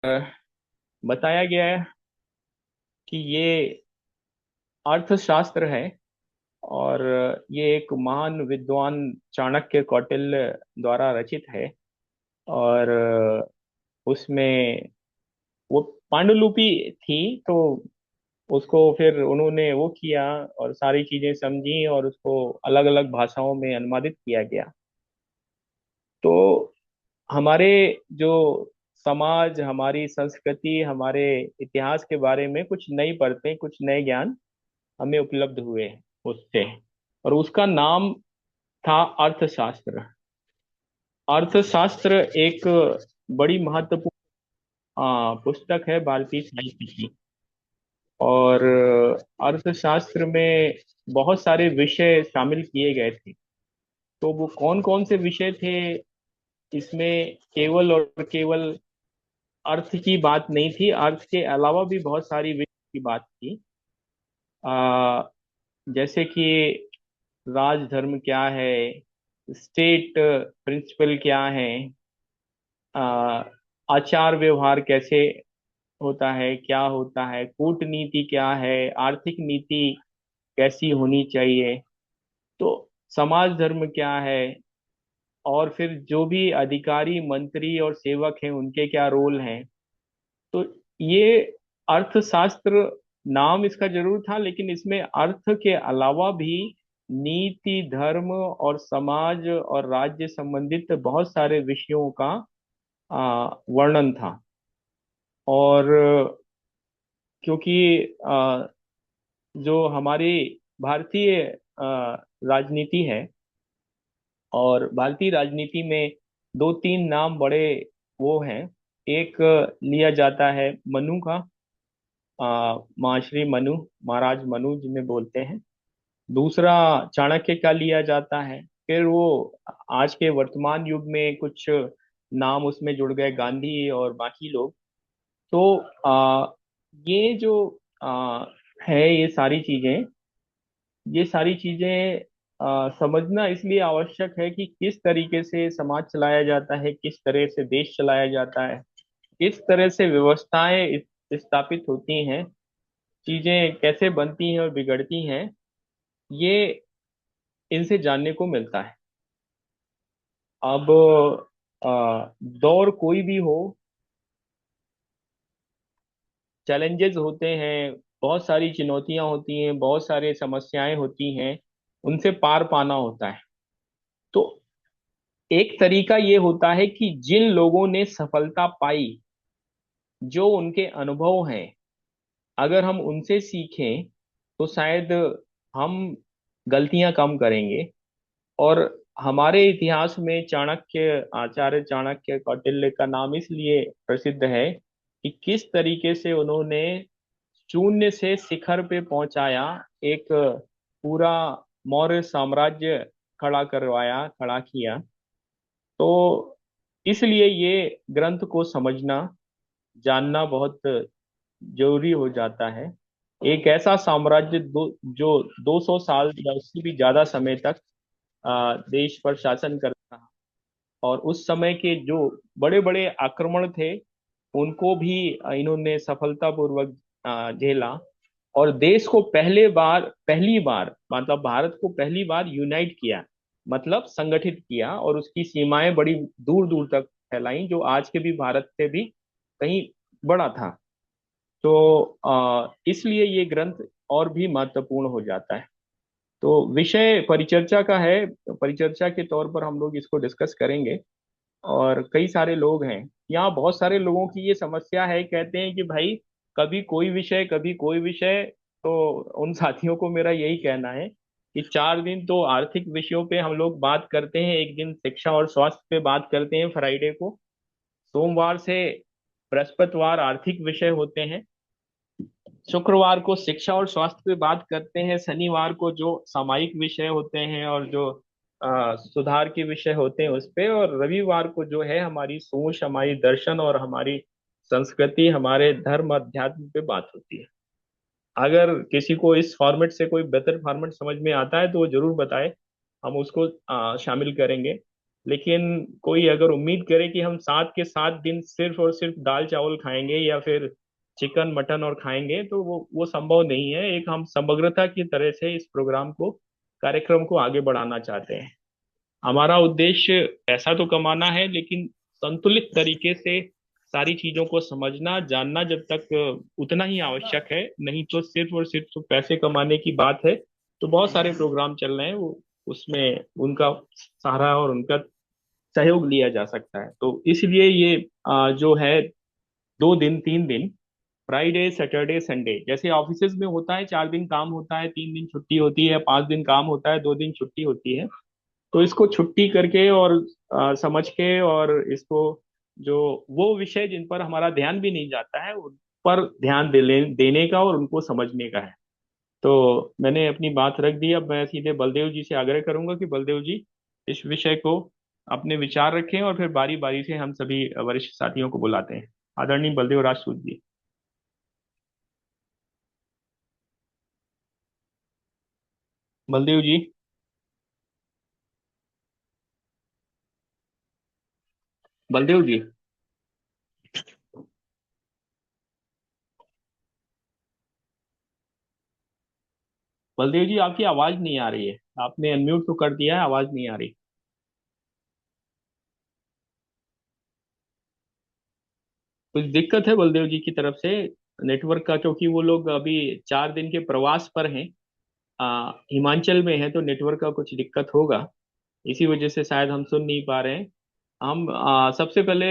बताया गया है कि ये अर्थशास्त्र है। और ये एक महान विद्वान चाणक्य कौटिल्य द्वारा रचित है। और उसमें वो पांडुलिपि थी, तो उसको फिर उन्होंने वो किया और सारी चीजें समझी और उसको अलग अलग भाषाओं में अनुवादित किया गया। तो हमारे जो समाज, हमारी संस्कृति, हमारे इतिहास के बारे में कुछ नई परतें, कुछ नए ज्ञान हमें उपलब्ध हुए उससे। और उसका नाम था अर्थशास्त्र। अर्थशास्त्र एक बड़ी महत्वपूर्ण पुस्तक है भारतीय साहित्य की। और अर्थशास्त्र में बहुत सारे विषय शामिल किए गए थे। तो वो कौन कौन से विषय थे, इसमें केवल और केवल अर्थ की बात नहीं थी, अर्थ के अलावा भी बहुत सारी विषय की बात थी। आ, जैसे कि राजधर्म क्या है, स्टेट प्रिंसिपल क्या है, आ, आचार व्यवहार कैसे होता है, क्या होता है, कूटनीति क्या है, आर्थिक नीति कैसी होनी चाहिए, तो समाज धर्म क्या है, और फिर जो भी अधिकारी मंत्री और सेवक हैं उनके क्या रोल हैं। तो ये अर्थशास्त्र नाम इसका जरूर था, लेकिन इसमें अर्थ के अलावा भी नीति, धर्म और समाज और राज्य संबंधित बहुत सारे विषयों का वर्णन था। और क्योंकि जो हमारी भारतीय राजनीति है, और भारतीय राजनीति में दो तीन नाम बड़े वो हैं। एक लिया जाता है मनु का, महर्षि मनु, महाराज मनु जिन्हें बोलते हैं। दूसरा चाणक्य का लिया जाता है। फिर वो आज के वर्तमान युग में कुछ नाम उसमें जुड़ गए, गांधी और बाकी लोग। तो ये जो आ, है, ये सारी चीजें समझना इसलिए आवश्यक है कि किस तरीके से समाज चलाया जाता है, किस तरह से देश चलाया जाता है, किस तरह से व्यवस्थाएं स्थापित होती हैं, चीजें कैसे बनती हैं और बिगड़ती हैं, ये इनसे जानने को मिलता है। अब दौर कोई भी हो, चैलेंजेस होते हैं, बहुत सारी चुनौतियां होती हैं, बहुत सारी समस्याएं होती हैं, उनसे पार पाना होता है। तो एक तरीका ये होता है कि जिन लोगों ने सफलता पाई, जो उनके अनुभव हैं, अगर हम उनसे सीखें तो शायद हम गलतियां कम करेंगे। और हमारे इतिहास में चाणक्य, आचार्य चाणक्य कौटिल्य का नाम इसलिए प्रसिद्ध है कि किस तरीके से उन्होंने शून्य से शिखर पे पहुंचाया, एक पूरा मौर्य साम्राज्य खड़ा किया। तो इसलिए ये ग्रंथ को समझना, जानना बहुत जरूरी हो जाता है। एक ऐसा साम्राज्य जो 200 साल या उससे भी ज्यादा समय तक देश पर शासन करता रहा, और उस समय के जो बड़े बड़े आक्रमण थे उनको भी इन्होंने सफलतापूर्वक झेला। और देश को पहली बार मतलब भारत को पहली बार यूनाइट किया, मतलब संगठित किया, और उसकी सीमाएं बड़ी दूर दूर तक फैलाई, जो आज के भी भारत से भी कहीं बड़ा था। तो इसलिए ये ग्रंथ और भी महत्वपूर्ण हो जाता है। तो विषय परिचर्चा का है, परिचर्चा के तौर पर हम लोग इसको डिस्कस करेंगे। और कई सारे लोग हैं यहाँ, बहुत सारे लोगों की ये समस्या है, कहते हैं कि भाई कभी कोई विषय, कभी कोई विषय। तो उन साथियों को मेरा यही कहना है कि 4 दिन तो आर्थिक विषयों पे हम लोग बात करते हैं, एक दिन शिक्षा और स्वास्थ्य पे बात करते हैं फ्राइडे को, सोमवार से बृहस्पतिवार आर्थिक विषय होते हैं, शुक्रवार को शिक्षा और स्वास्थ्य पे बात करते हैं, शनिवार को जो सामायिक विषय होते हैं और जो सुधार के विषय होते हैं उस पे, और रविवार को जो है हमारी सोच, हमारी दर्शन और हमारी संस्कृति, हमारे धर्म अध्यात्म पे बात होती है। अगर किसी को इस फॉर्मेट से कोई बेहतर फॉर्मेट समझ में आता है तो वो जरूर बताए, हम उसको शामिल करेंगे। लेकिन कोई अगर उम्मीद करे कि हम 7 के 7 दिन सिर्फ और सिर्फ दाल चावल खाएंगे या फिर चिकन मटन और खाएंगे, तो वो संभव नहीं है। एक हम समग्रता की तरह से इस प्रोग्राम को, कार्यक्रम को आगे बढ़ाना चाहते हैं। हमारा उद्देश्य पैसा तो कमाना है, लेकिन संतुलित तरीके से सारी चीजों को समझना जानना जब तक उतना ही आवश्यक है। नहीं तो सिर्फ और सिर्फ तो पैसे कमाने की बात है तो बहुत सारे प्रोग्राम चल रहे हैं, वो उसमें उनका सहारा और उनका सहयोग लिया जा सकता है। तो इसलिए ये जो है 2 दिन 3 दिन, फ्राइडे सैटरडे संडे, जैसे ऑफिसेज में होता है 4 दिन काम होता है, 3 दिन छुट्टी होती है, 5 दिन काम होता है, 2 दिन छुट्टी होती है। तो इसको छुट्टी करके और समझ के, और इसको जो वो विषय जिन पर हमारा ध्यान भी नहीं जाता है उन पर ध्यान देने का और उनको समझने का है। तो मैंने अपनी बात रख दी। अब मैं सीधे बलदेव जी से आग्रह करूंगा कि बलदेव जी इस विषय को अपने विचार रखें, और फिर बारी बारी से हम सभी वरिष्ठ साथियों को बुलाते हैं। आदरणीय बलदेव राजसूत जी। बलदेव जी। बलदेव जी। बलदेव जी, आपकी आवाज नहीं आ रही है। आपने अनम्यूट तो कर दिया है, आवाज नहीं आ रही। कुछ दिक्कत है बलदेव जी की तरफ से नेटवर्क का, क्योंकि वो लोग अभी 4 दिन के प्रवास पर हैं। हिमाचल में है तो नेटवर्क का कुछ दिक्कत होगा, इसी वजह से शायद हम सुन नहीं पा रहे हैं। हम सबसे पहले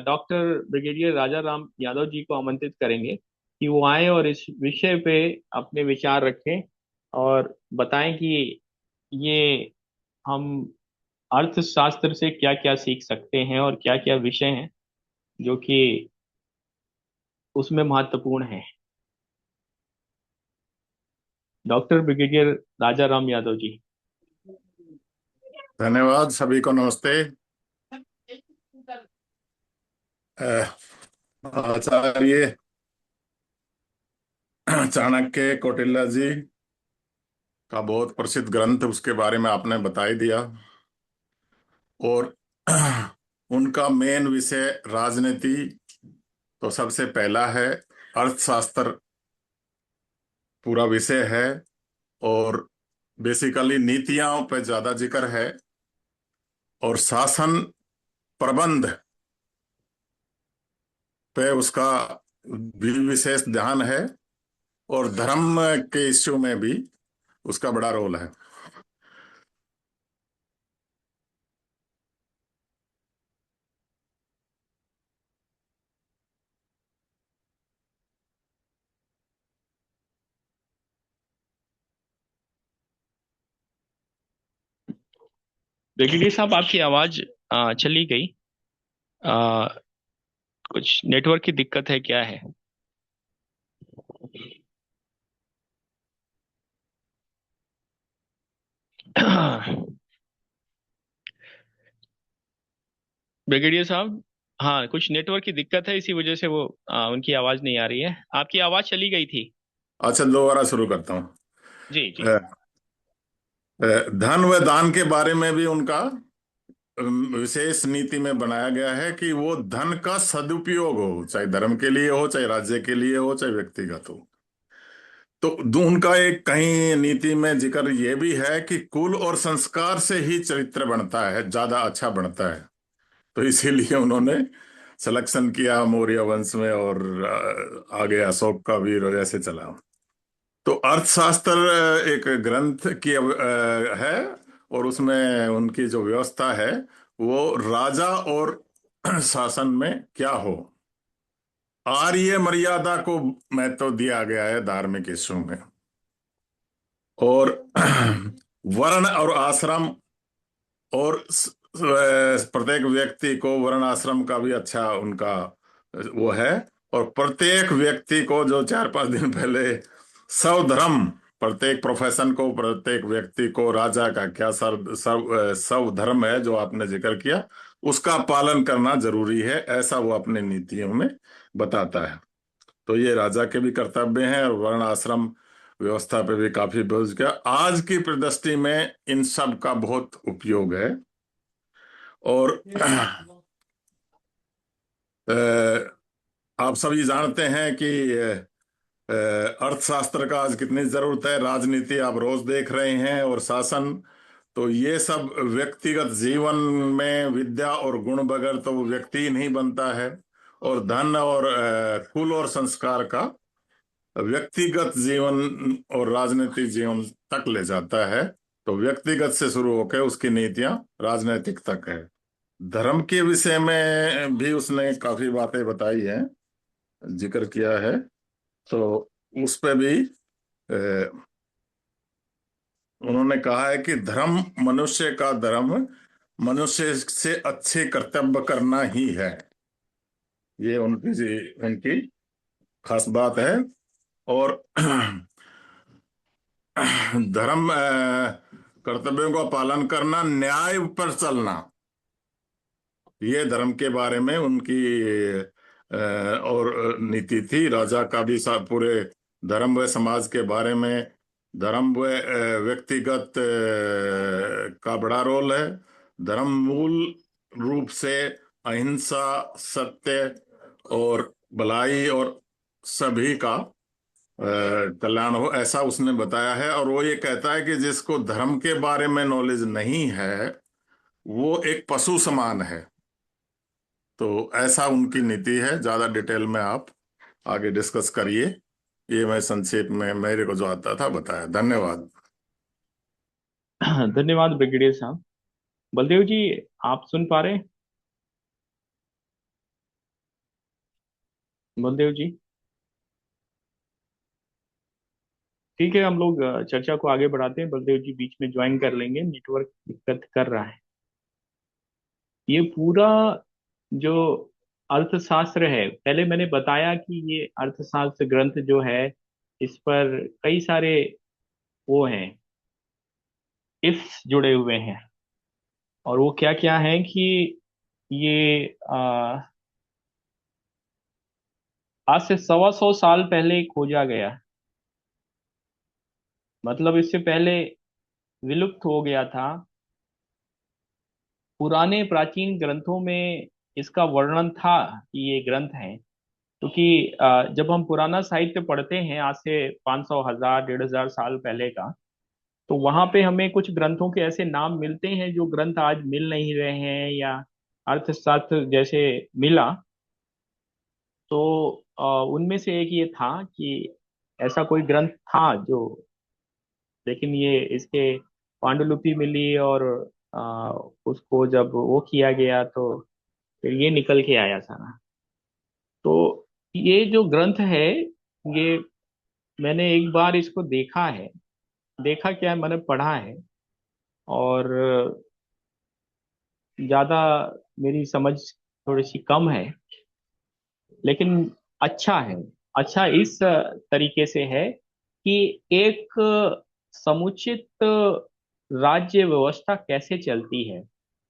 डॉक्टर ब्रिगेडियर राजा राम यादव जी को आमंत्रित करेंगे कि वो आए और इस विषय पे अपने विचार रखें और बताएं कि ये हम अर्थशास्त्र से क्या क्या सीख सकते हैं और क्या क्या विषय हैं जो कि उसमें महत्वपूर्ण है। डॉक्टर ब्रिगेडियर राजा राम यादव जी। धन्यवाद। सभी को नमस्ते। आचार्य चाणक्य कौटिल्य जी का बहुत प्रसिद्ध ग्रंथ, उसके बारे में आपने बता ही दिया। और उनका मेन विषय राजनीति तो सबसे पहला है, अर्थशास्त्र पूरा विषय है, और बेसिकली नीतियों पे ज्यादा जिक्र है, और शासन प्रबंध पे उसका भी विशेष ध्यान है, और धर्म के इश्यू में भी उसका बड़ा रोल है। ब्रिगेडियर साहब, आपकी आवाज चली गई। आ, कुछ नेटवर्क की दिक्कत है क्या है? ब्रिगेडियर साहब, हाँ, कुछ नेटवर्क की दिक्कत है, इसी वजह से वो उनकी आवाज नहीं आ रही है। आपकी आवाज चली गई थी। अच्छा, दोबारा शुरू करता हूँ। जी जी। अ, धन व दान के बारे में भी उनका विशेष नीति में बनाया गया है कि वो धन का सदुपयोग हो, चाहे धर्म के लिए हो, चाहे राज्य के लिए हो, चाहे व्यक्तिगत हो। तो उनका एक कहीं नीति में जिक्र ये भी है कि कुल और संस्कार से ही चरित्र बनता है, ज्यादा अच्छा बनता है। तो इसीलिए उन्होंने सिलेक्शन किया मौर्य वंश में, और आगे अशोक का भी ऐसे चला। तो अर्थशास्त्र एक ग्रंथ की है, और उसमें उनकी जो व्यवस्था है वो राजा और शासन में क्या हो, आर्य मर्यादा को महत्व दिया गया है धार्मिक इश्यू में। और वर्ण और आश्रम, और प्रत्येक व्यक्ति को वर्ण आश्रम का भी अच्छा उनका वो है। और प्रत्येक व्यक्ति को, जो 4-5 दिन पहले स्वधर्म, प्रत्येक प्रोफेशन को, प्रत्येक व्यक्ति को राजा का क्या स्वधर्म है जो आपने जिक्र किया, उसका पालन करना जरूरी है, ऐसा वो अपने नीतियों में बताता है। तो ये राजा के भी कर्तव्य हैं, और वर्ण आश्रम व्यवस्था पे भी काफी बोझ किया। आज की परिदृष्टि में इन सब का बहुत उपयोग है। और अ, आप सभी जानते हैं कि अर्थशास्त्र का आज कितनी जरूरत है, राजनीति आप रोज देख रहे हैं, और शासन। तो ये सब व्यक्तिगत जीवन में विद्या और गुण बगैर तो वो व्यक्ति ही नहीं बनता है। और धन और कुल और संस्कार का व्यक्तिगत जीवन और राजनीतिक जीवन तक ले जाता है। तो व्यक्तिगत से शुरू होकर उसकी नीतियां राजनीतिक तक है। धर्म के विषय में भी उसने काफी बातें बताई हैं, जिक्र किया है। तो उस पे भी उन्होंने कहा है कि धर्म, मनुष्य का धर्म मनुष्य से अच्छे कर्तव्य करना ही है। ये उनकी खास बात है। और धर्म कर्तव्यों का पालन करना, न्याय पर चलना, ये धर्म के बारे में उनकी और नीति थी। राजा का भी पूरे धर्म व समाज के बारे में, धर्म व व्यक्तिगत का बड़ा रोल है। धर्म मूल रूप से अहिंसा, सत्य और भलाई और सभी का कल्याण हो, ऐसा उसने बताया है। और वो ये कहता है कि जिसको धर्म के बारे में नॉलेज नहीं है वो एक पशु समान है। तो ऐसा उनकी नीति है। ज्यादा डिटेल में आप आगे डिस्कस करिए। ये मैं संक्षेप में मेरे को जो आता था बताया। धन्यवाद। धन्यवाद ब्रिगेडियर साहब। बलदेव जी, आप सुन पा रहे हैं? बलदेव जी, ठीक है, हम लोग चर्चा को आगे बढ़ाते हैं। बलदेव जी बीच में ज्वाइन कर लेंगे, नेटवर्क दिक्कत कर रहा है। ये पूरा जो अर्थशास्त्र है, पहले मैंने बताया कि ये अर्थशास्त्र ग्रंथ जो है, इस पर कई सारे वो हैं, इफ्स जुड़े हुए हैं। और वो क्या क्या है कि ये आज से 125 साल पहले खोजा गया। मतलब इससे पहले विलुप्त हो गया था। पुराने प्राचीन ग्रंथों में इसका वर्णन था कि ये ग्रंथ है, क्योंकि जब हम पुराना साहित्य पढ़ते हैं आज से 500, 1000, 1500 साल पहले का, तो वहां पे हमें कुछ ग्रंथों के ऐसे नाम मिलते हैं जो ग्रंथ आज मिल नहीं रहे हैं, या अर्थशास्त्र जैसे मिला। तो उनमें से एक ये था कि ऐसा कोई ग्रंथ था जो, लेकिन ये इसके पांडुलिपि मिली, और आ, उसको जब वो किया गया तो फिर ये निकल के आया सारा। तो ये जो ग्रंथ है, ये मैंने एक बार इसको देखा है। देखा क्या है, मैंने पढ़ा है। और ज्यादा मेरी समझ थोड़ी सी कम है, लेकिन अच्छा है। अच्छा इस तरीके से है कि एक समुचित राज्य व्यवस्था कैसे चलती है।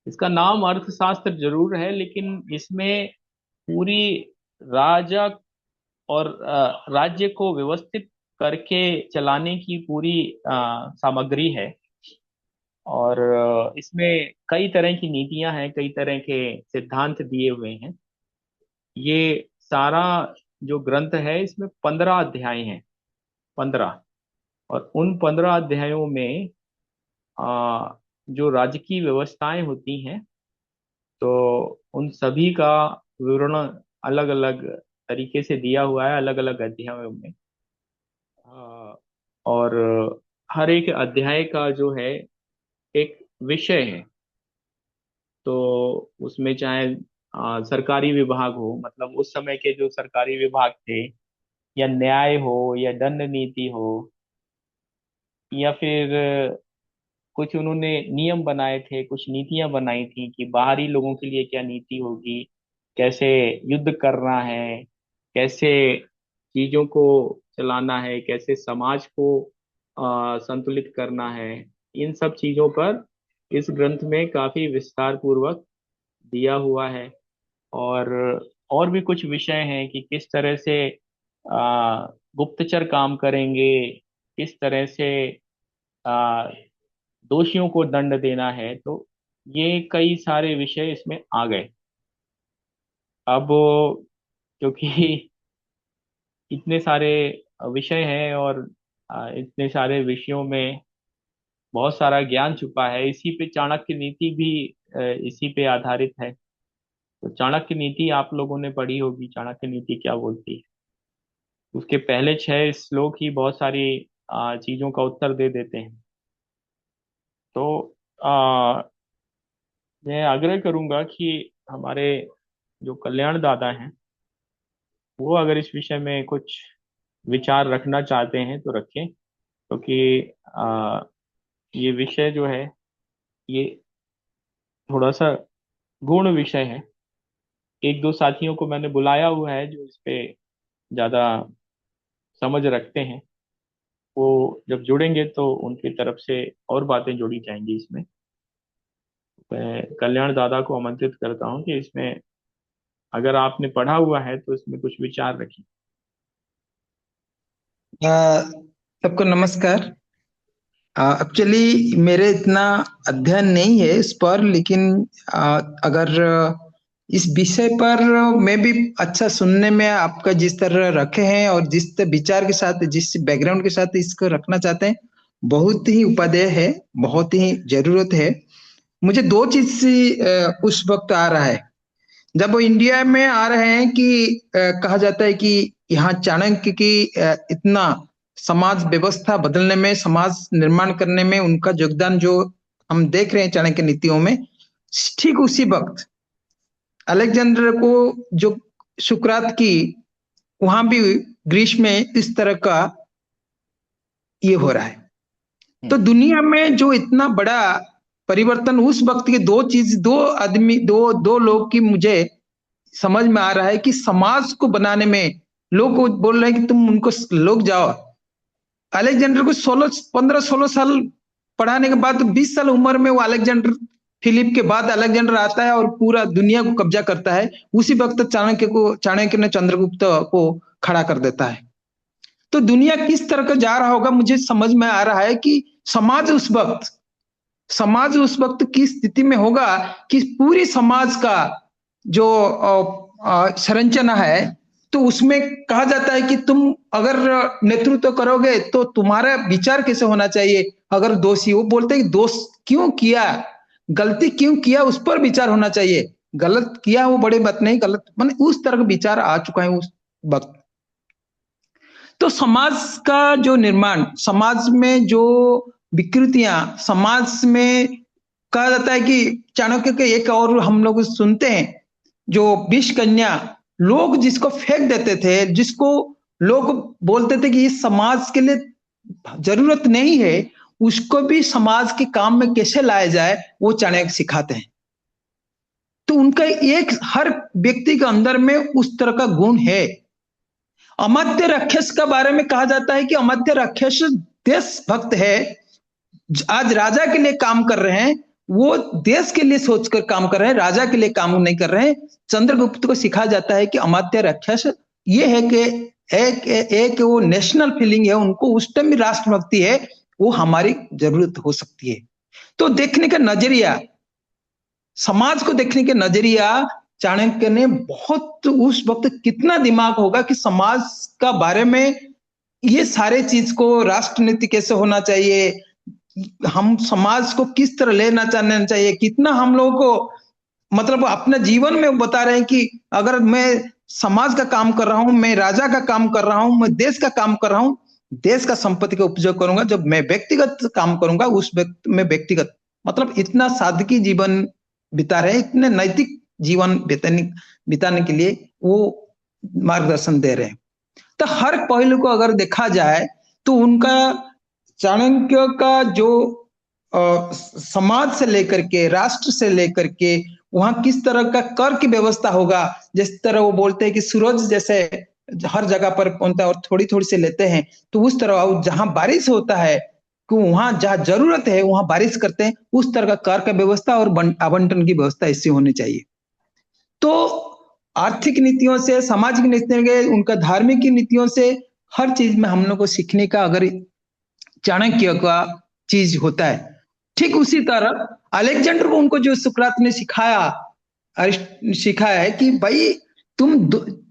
इसका नाम अर्थशास्त्र जरूर है, लेकिन इसमें पूरी राजा और राज्य को व्यवस्थित करके चलाने की पूरी सामग्री है। और इसमें कई तरह की नीतियां हैं, कई तरह के सिद्धांत दिए हुए हैं। ये सारा जो ग्रंथ है, इसमें 15 अध्याय हैं। 15। और उन 15 अध्यायों में जो राजकीय व्यवस्थाएं होती हैं, तो उन सभी का विवरण अलग अलग तरीके से दिया हुआ है, अलग अलग अध्यायों में। आ, और हर एक अध्याय का जो है एक विषय है। तो उसमें चाहे सरकारी विभाग हो, मतलब उस समय के जो सरकारी विभाग थे, या न्याय हो, या दंड नीति हो, या फिर कुछ उन्होंने नियम बनाए थे, कुछ नीतियां बनाई थी कि बाहरी लोगों के लिए क्या नीति होगी, कैसे युद्ध करना है, कैसे चीजों को चलाना है, कैसे समाज को संतुलित करना है। इन सब चीजों पर इस ग्रंथ में काफी विस्तार पूर्वक दिया हुआ है। और और भी कुछ विषय हैं कि किस तरह से गुप्तचर काम करेंगे, किस तरह से आ, दोषियों को दंड देना है। तो ये कई सारे विषय इसमें आ गए। अब क्योंकि इतने सारे विषय हैं, और इतने सारे विषयों में बहुत सारा ज्ञान छुपा है, इसी पे चाणक्य नीति भी इसी पे आधारित है। तो चाणक्य नीति आप लोगों ने पढ़ी होगी, चाणक्य नीति क्या बोलती है। उसके पहले 6 श्लोक ही बहुत सारी चीजों का उत्तर दे देते हैं। तो आ, मैं आग्रह करूंगा कि हमारे जो कल्याण दादा हैं, वो अगर इस विषय में कुछ विचार रखना चाहते हैं तो रखें, क्योंकि ये विषय जो है, ये थोड़ा सा गूढ़ विषय है। एक दो साथियों को मैंने बुलाया हुआ है जो इस पे ज्यादा समझ रखते हैं। वो जब जुड़ेंगे तो उनकी तरफ से और बातें जोड़ी जाएंगी इसमें। मैं कल्याण दादा को आमंत्रित करता हूँ कि इसमें अगर आपने पढ़ा हुआ है तो इसमें कुछ विचार रखिए। सबको नमस्कार। एक्चुअली मेरे इतना अध्ययन नहीं है इस पर, लेकिन अगर इस विषय पर मैं भी अच्छा सुनने में आपका जिस तरह रखे हैं और जिस विचार के साथ, जिस बैकग्राउंड के साथ इसको रखना चाहते हैं, बहुत ही उपादेय है, बहुत ही जरूरत है। मुझे दो चीज से उस वक्त आ रहा है जब वो इंडिया में आ रहे हैं कि कहा जाता है कि यहाँ चाणक्य की इतना समाज व्यवस्था बदलने में, समाज निर्माण करने में उनका योगदान जो हम देख रहे हैं चाणक्य नीतियों में, ठीक उसी वक्त अलेक्जेंडर को जो सुकरात की, वहां भी ग्रीस में इस तरह का ये हो रहा है। तो दुनिया में जो इतना बड़ा परिवर्तन उस वक्त के दो चीज, दो आदमी, दो दो लोग की मुझे समझ में आ रहा है कि समाज को बनाने में लोग को बोल रहे हैं कि तुम उनको लोग जाओ। अलेक्जेंडर को 15-16 साल पढ़ाने के बाद 20 साल उम्र में वो अलेक्जेंडर, फिलिप के बाद अलेक्जेंडर आता है और पूरा दुनिया को कब्जा करता है। उसी वक्त चाणक्य ने चंद्रगुप्त को खड़ा कर देता है। तो दुनिया किस तरह का जा रहा होगा, मुझे समझ में आ रहा है कि समाज उस वक्त की स्थिति में होगा कि पूरी समाज का जो संरचना है, तो उसमें कहा जाता है कि तुम अगर नेतृत्व करोगे तो तुम्हारा विचार कैसे होना चाहिए। अगर दोषी, वो बोलते हैं कि दोष क्यों किया, गलती क्यों किया, उस पर विचार होना चाहिए। गलत किया वो बड़े बात नहीं, गलत माने उस तरह का विचार आ चुका है उस वक्त। तो समाज का जो निर्माण, समाज में जो विकृतियां, समाज में कहा जाता है कि चाणक्य के एक और हम लोग सुनते हैं, जो विष कन्या लोग जिसको फेंक देते थे, जिसको लोग बोलते थे कि इस समाज के लिए जरूरत नहीं है, उसको भी समाज के काम में कैसे लाया जाए वो चाणक्य सिखाते हैं। तो उनका एक हर व्यक्ति के अंदर में उस तरह का गुण है। अमात्य राक्षस का बारे में कहा जाता है कि अमात्य राक्षस देशभक्त है, आज राजा के लिए काम कर रहे हैं, वो देश के लिए सोचकर काम कर रहे हैं, राजा के लिए काम नहीं कर रहे हैं। चंद्रगुप्त को सिखाया जाता है कि अमात्य राक्षस ये है कि एक वो नेशनल फीलिंग है, उनको उस टाइम भी राष्ट्रभक्ति है, वो हमारी जरूरत हो सकती है। तो देखने का नजरिया, समाज को देखने के नजरिया, चाणक्य ने बहुत उस वक्त कितना दिमाग होगा कि समाज का बारे में ये सारे चीज को, राष्ट्रनीति कैसे होना चाहिए, हम समाज को किस तरह लेना चाहना चाहिए, कितना हम लोगों को मतलब अपने जीवन में बता रहे हैं कि अगर मैं समाज का काम कर रहा हूं, मैं राजा का काम कर रहा हूं, मैं देश का काम कर रहा हूं, देश का संपत्ति का उपयोग करूंगा। जब मैं व्यक्तिगत काम करूंगा, उस में व्यक्तिगत मतलब इतना सादगी जीवन बिता रहे, इतने नैतिक जीवन बिताने के लिए वो मार्गदर्शन दे रहे हैं। तो हर पहलू को अगर देखा जाए तो उनका, चाणक्य का जो समाज से लेकर के, राष्ट्र से लेकर के, वहां किस तरह का कर की व्यवस्था होगा, जिस तरह वो बोलते हैं कि सूरज जैसे हर जगह पर पहुंचता है और थोड़ी थोड़ी से लेते हैं, तो उस तरह जहां बारिश होता है कि वहां जहां जरूरत है वहां बारिश करते हैं, उस तरह का कर का व्यवस्था और आवंटन की व्यवस्था इससे होनी चाहिए। तो आर्थिक नीतियों से, सामाजिक नीतियों के, उनका धार्मिक नीतियों से, हर चीज में हम लोग को सीखने का अगर चाणक्य का चीज होता है। ठीक उसी तरह अलेक्जेंडर को उनको जो सुकरात ने सिखाया है कि भाई तुम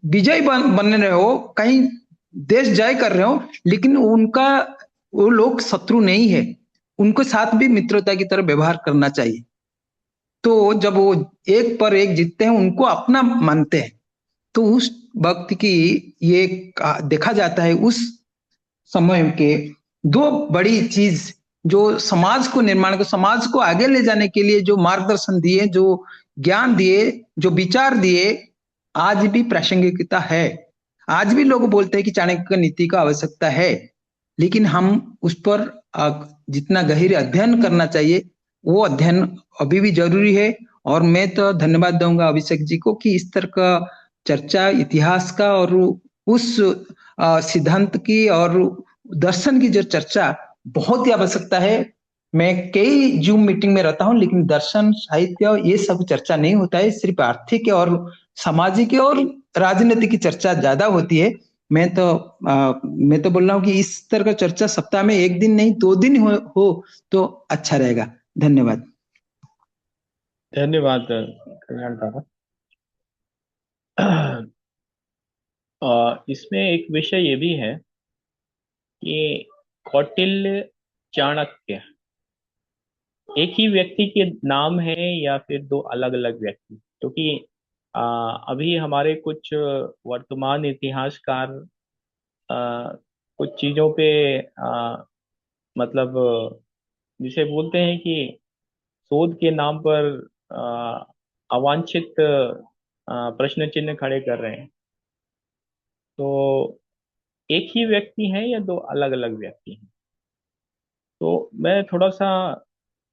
विजय बन रहे हो, कहीं देश जय कर रहे हो, लेकिन उनका वो लोग शत्रु नहीं है, उनको साथ भी मित्रता की तरह व्यवहार करना चाहिए। तो जब वो एक पर एक जीतते हैं, उनको अपना मानते हैं, तो उस वक्त की ये देखा जाता है उस समय के दो बड़ी चीज जो समाज को निर्माण को, समाज को आगे ले जाने के लिए जो मार्गदर्शन दिए, जो ज्ञान दिए, जो विचार दिए, आज भी प्रासंगिकता है। आज भी लोग बोलते हैं कि चाणक्य नीति का आवश्यकता है, लेकिन हम उस पर जितना गहरी अध्ययन करना चाहिए वो अध्ययन अभी भी जरूरी है। और मैं तो धन्यवाद दूंगा अभिषेक जी को कि इस तरह का चर्चा इतिहास का और उस सिद्धांत की और दर्शन की जो चर्चा बहुत ही आवश्यकता है। मैं कई जूम मीटिंग में रहता हूं, लेकिन दर्शन साहित्य ये सब चर्चा नहीं होता है, सिर्फ आर्थिक और सामाजिक और राजनीतिक की चर्चा ज्यादा होती है। मैं तो बोल रहा हूँ कि इस तरह का चर्चा सप्ताह में एक दिन नहीं 2 दिन हो तो अच्छा रहेगा। धन्यवाद। धन्यवाद कल्याण दादा। इसमें एक विषय ये भी है कि कौटिल्य, चाणक्य एक ही व्यक्ति के नाम है या फिर दो अलग अलग व्यक्ति? क्योंकि अभी हमारे कुछ वर्तमान इतिहासकार कुछ चीजों पे मतलब जिसे बोलते हैं कि शोध के नाम पर अवांछित प्रश्न चिन्ह खड़े कर रहे हैं। तो एक ही व्यक्ति है या दो अलग अलग व्यक्ति हैं? तो मैं थोड़ा सा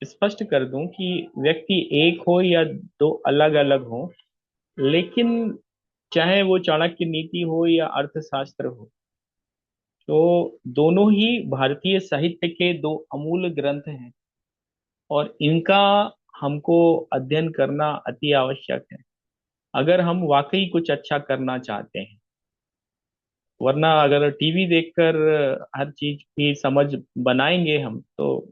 स्पष्ट कर दूं कि व्यक्ति एक हो या दो अलग अलग हो, लेकिन चाहे वो चाणक्य नीति हो या अर्थशास्त्र हो, तो दोनों ही भारतीय साहित्य के दो अमूल ग्रंथ हैं और इनका हमको अध्ययन करना अति आवश्यक है अगर हम वाकई कुछ अच्छा करना चाहते हैं। वरना अगर टीवी देखकर हर चीज की समझ बनाएंगे हम, तो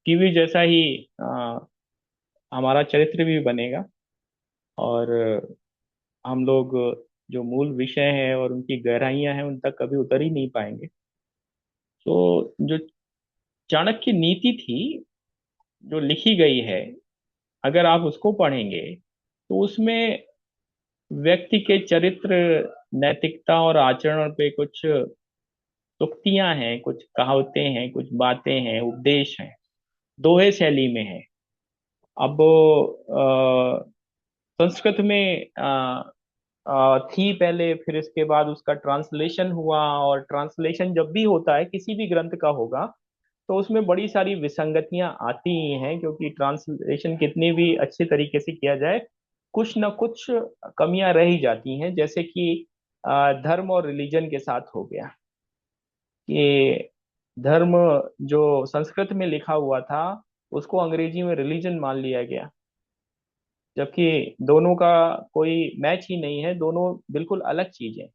टीवी जैसा ही हमारा चरित्र भी बनेगा और हम लोग जो मूल विषय है और उनकी गहराइयां हैं उन तक कभी उतर ही नहीं पाएंगे। तो जो चाणक्य नीति थी जो लिखी गई है, अगर आप उसको पढ़ेंगे तो उसमें व्यक्ति के चरित्र, नैतिकता और आचरण पे कुछ सूक्तियां हैं, कुछ कहावतें हैं, कुछ बातें हैं, उपदेश हैं, दोहे शैली में है। अब संस्कृत में थी पहले, फिर इसके बाद उसका ट्रांसलेशन हुआ, और ट्रांसलेशन जब भी होता है किसी भी ग्रंथ का होगा तो उसमें बड़ी सारी विसंगतियां आती ही हैं, क्योंकि ट्रांसलेशन कितनी भी अच्छे तरीके से किया जाए कुछ ना कुछ कमियां रह ही जाती हैं। जैसे कि धर्म और रिलीजन के साथ हो गया कि धर्म जो संस्कृत में लिखा हुआ था उसको अंग्रेजी में रिलीजन मान लिया गया, जबकि दोनों का कोई मैच ही नहीं है, दोनों बिल्कुल अलग चीज है।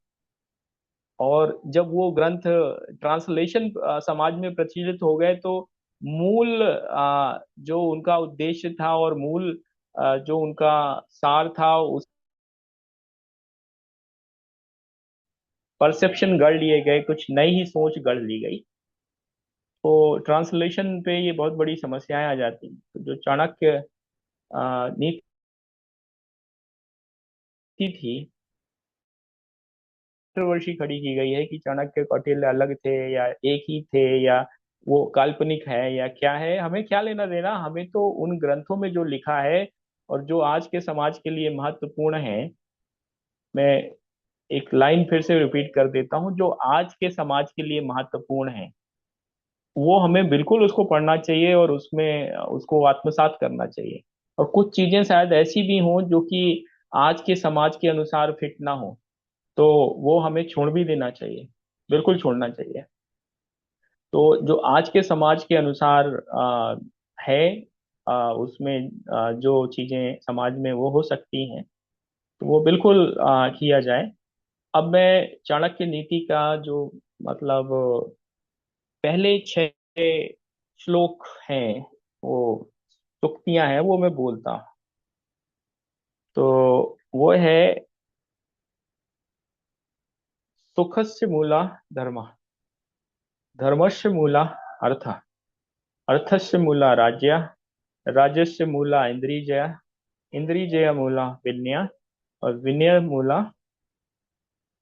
और जब वो ग्रंथ ट्रांसलेशन समाज में प्रचलित हो गए तो मूल जो उनका उद्देश्य था और मूल जो उनका सार था उस परसेप्शन गढ़ लिए गए, कुछ नई ही सोच गढ़ ली गई। तो ट्रांसलेशन पे ये बहुत बड़ी समस्याएं आ जाती हैं। तो जो चाणक्य नीति थी, कंट्रोवर्सी खड़ी की गई है कि चाणक्य कौटिल्य अलग थे या एक ही थे, या वो काल्पनिक है या क्या है, हमें क्या लेना देना। हमें तो उन ग्रंथों में जो लिखा है और जो आज के समाज के लिए महत्वपूर्ण है, मैं एक लाइन फिर से रिपीट कर देता हूँ, जो आज के समाज के लिए महत्वपूर्ण है वो हमें बिल्कुल उसको पढ़ना चाहिए और उसमें उसको आत्मसात करना चाहिए। और कुछ चीजें शायद ऐसी भी हों जो कि आज के समाज के अनुसार फिट ना हो, तो वो हमें छोड़ भी देना चाहिए, बिल्कुल छोड़ना चाहिए। तो जो आज के समाज के अनुसार है, उसमें जो चीजें समाज में वो हो सकती हैं तो वो बिल्कुल किया जाए। अब मैं चाणक्य नीति का जो मतलब पहले 6 श्लोक हैं वो सूक्तियां हैं वो मैं बोलता हूँ। तो वो है, सुखस्य मूला धर्म, धर्मस्य मूला अर्थ, अर्थस्य मूला राज्य, राजस्य मूला इंद्रियजय, इंद्रियजय मूला विनय, और विनय मूला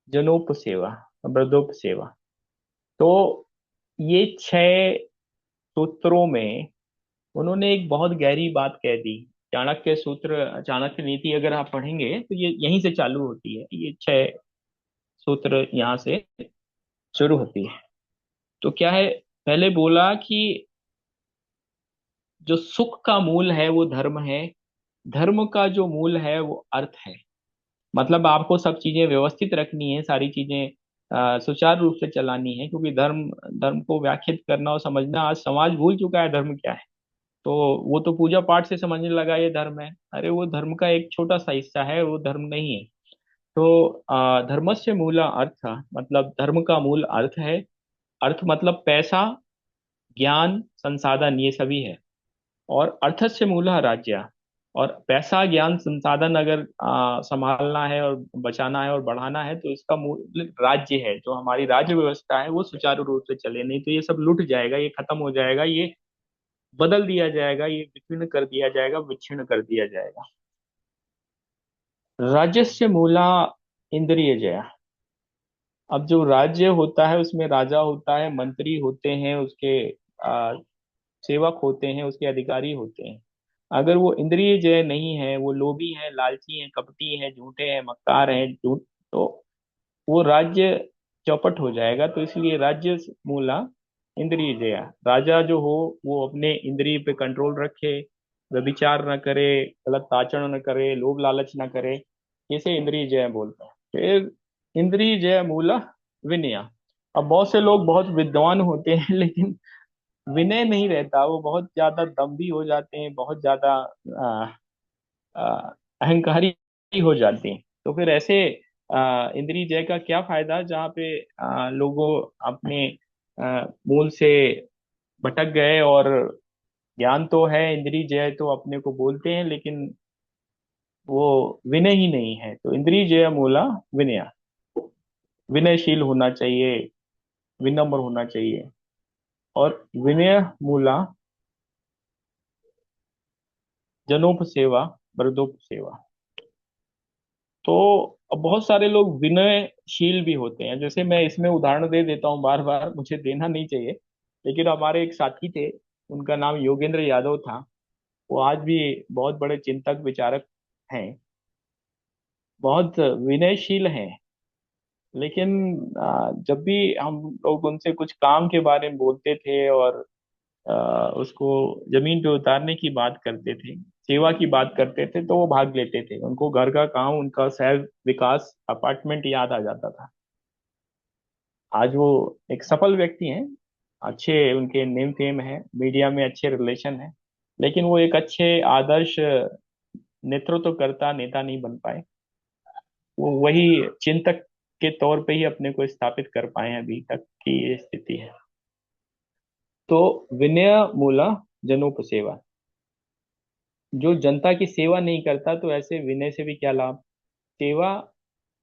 जनोपसेवा, वृद्धोपसेवा। तो ये 6 सूत्रों में उन्होंने एक बहुत गहरी बात कह दी। चाणक्य सूत्र, चाणक्य नीति अगर आप पढ़ेंगे तो ये यहीं से चालू होती है, ये 6 सूत्र यहाँ से शुरू होती है। तो क्या है, पहले बोला कि जो सुख का मूल है वो धर्म है, धर्म का जो मूल है वो अर्थ है। मतलब आपको सब चीजें व्यवस्थित रखनी है, सारी चीजें सुचारू रूप से चलानी है, क्योंकि धर्म, धर्म को व्याख्यात करना और समझना आज समाज भूल चुका है धर्म क्या है। तो वो तो पूजा पाठ से समझने लगा ये धर्म है, अरे वो धर्म का एक छोटा सा हिस्सा है, वो धर्म नहीं है। तो धर्मस्य मूल अर्थ, मतलब धर्म का मूल अर्थ है। अर्थ मतलब पैसा, ज्ञान, संसाधन, ये सभी है। और अर्थस्य मूलः राज्य, और पैसा, ज्ञान, संसाधन अगर संभालना है और बचाना है और बढ़ाना है तो इसका मूल राज्य है। जो हमारी राज्य व्यवस्था है वो सुचारू रूप से चले, नहीं तो ये सब लुट जाएगा, ये खत्म हो जाएगा, ये बदल दिया जाएगा, ये विकीर्ण कर दिया जाएगा, विच्छिन्न कर दिया जाएगा। राज्यस्य मूला इंद्रिय जया। अब जो राज्य होता है उसमें राजा होता है, मंत्री होते हैं, उसके सेवक होते हैं, उसके अधिकारी होते हैं। अगर वो इंद्रिय जय नहीं है, वो लोभी है, लालची है, कपटी है, झूठे हैं, मक्कार हैं, झूठ, तो वो राज्य चौपट हो जाएगा। तो इसलिए राज्य मूला इंद्रिय जया, राजा जो हो वो अपने इंद्रिय पे कंट्रोल रखे, व्यभिचार न करे, गलत आचरण न करे, लोभ लालच न करे, इसे इंद्रिय जय बोलते हैं। फिर इंद्रिय जय मूला विनय। अब बहुत से लोग बहुत विद्वान होते हैं लेकिन विनय नहीं रहता, वो बहुत ज्यादा दम्भी हो जाते हैं, बहुत ज्यादा आ, अहंकारी हो जाते हैं। तो फिर ऐसे इंद्रिय जय का क्या फायदा, जहाँ पे लोगों अपने मूल से भटक गए। और ज्ञान तो है, इंद्रिय जय तो अपने को बोलते हैं, लेकिन वो विनय ही नहीं है। तो इंद्रिय जय मूला विनय, विनयशील होना चाहिए, विनम्र होना चाहिए। और विनय मूला जनोप सेवा, वृद्धोप सेवा। तो अब बहुत सारे लोग विनयशील भी होते हैं, जैसे मैं इसमें उदाहरण दे देता हूँ, बार बार मुझे देना नहीं चाहिए, लेकिन हमारे एक साथी थे, उनका नाम योगेंद्र यादव था। वो आज भी बहुत बड़े चिंतक विचारक हैं, बहुत विनयशील हैं। लेकिन जब भी हम लोग उनसे कुछ काम के बारे में बोलते थे और उसको जमीन पे उतारने की बात करते थे, सेवा की बात करते थे, तो वो भाग लेते थे। उनको घर का काम, उनका शहर विकास, अपार्टमेंट याद आ जाता था। आज वो एक सफल व्यक्ति हैं, अच्छे उनके नेम फेम है, मीडिया में अच्छे रिलेशन है, लेकिन वो एक अच्छे आदर्श नेतृत्वकर्ता, नेता नहीं बन पाए। वो वही चिंतक के तौर पे ही अपने को स्थापित कर पाए हैं, अभी तक की ये स्थिति है। तो विनय मूला जनोपसेवा, जो जनता की सेवा नहीं करता तो ऐसे विनय से भी क्या लाभ। सेवा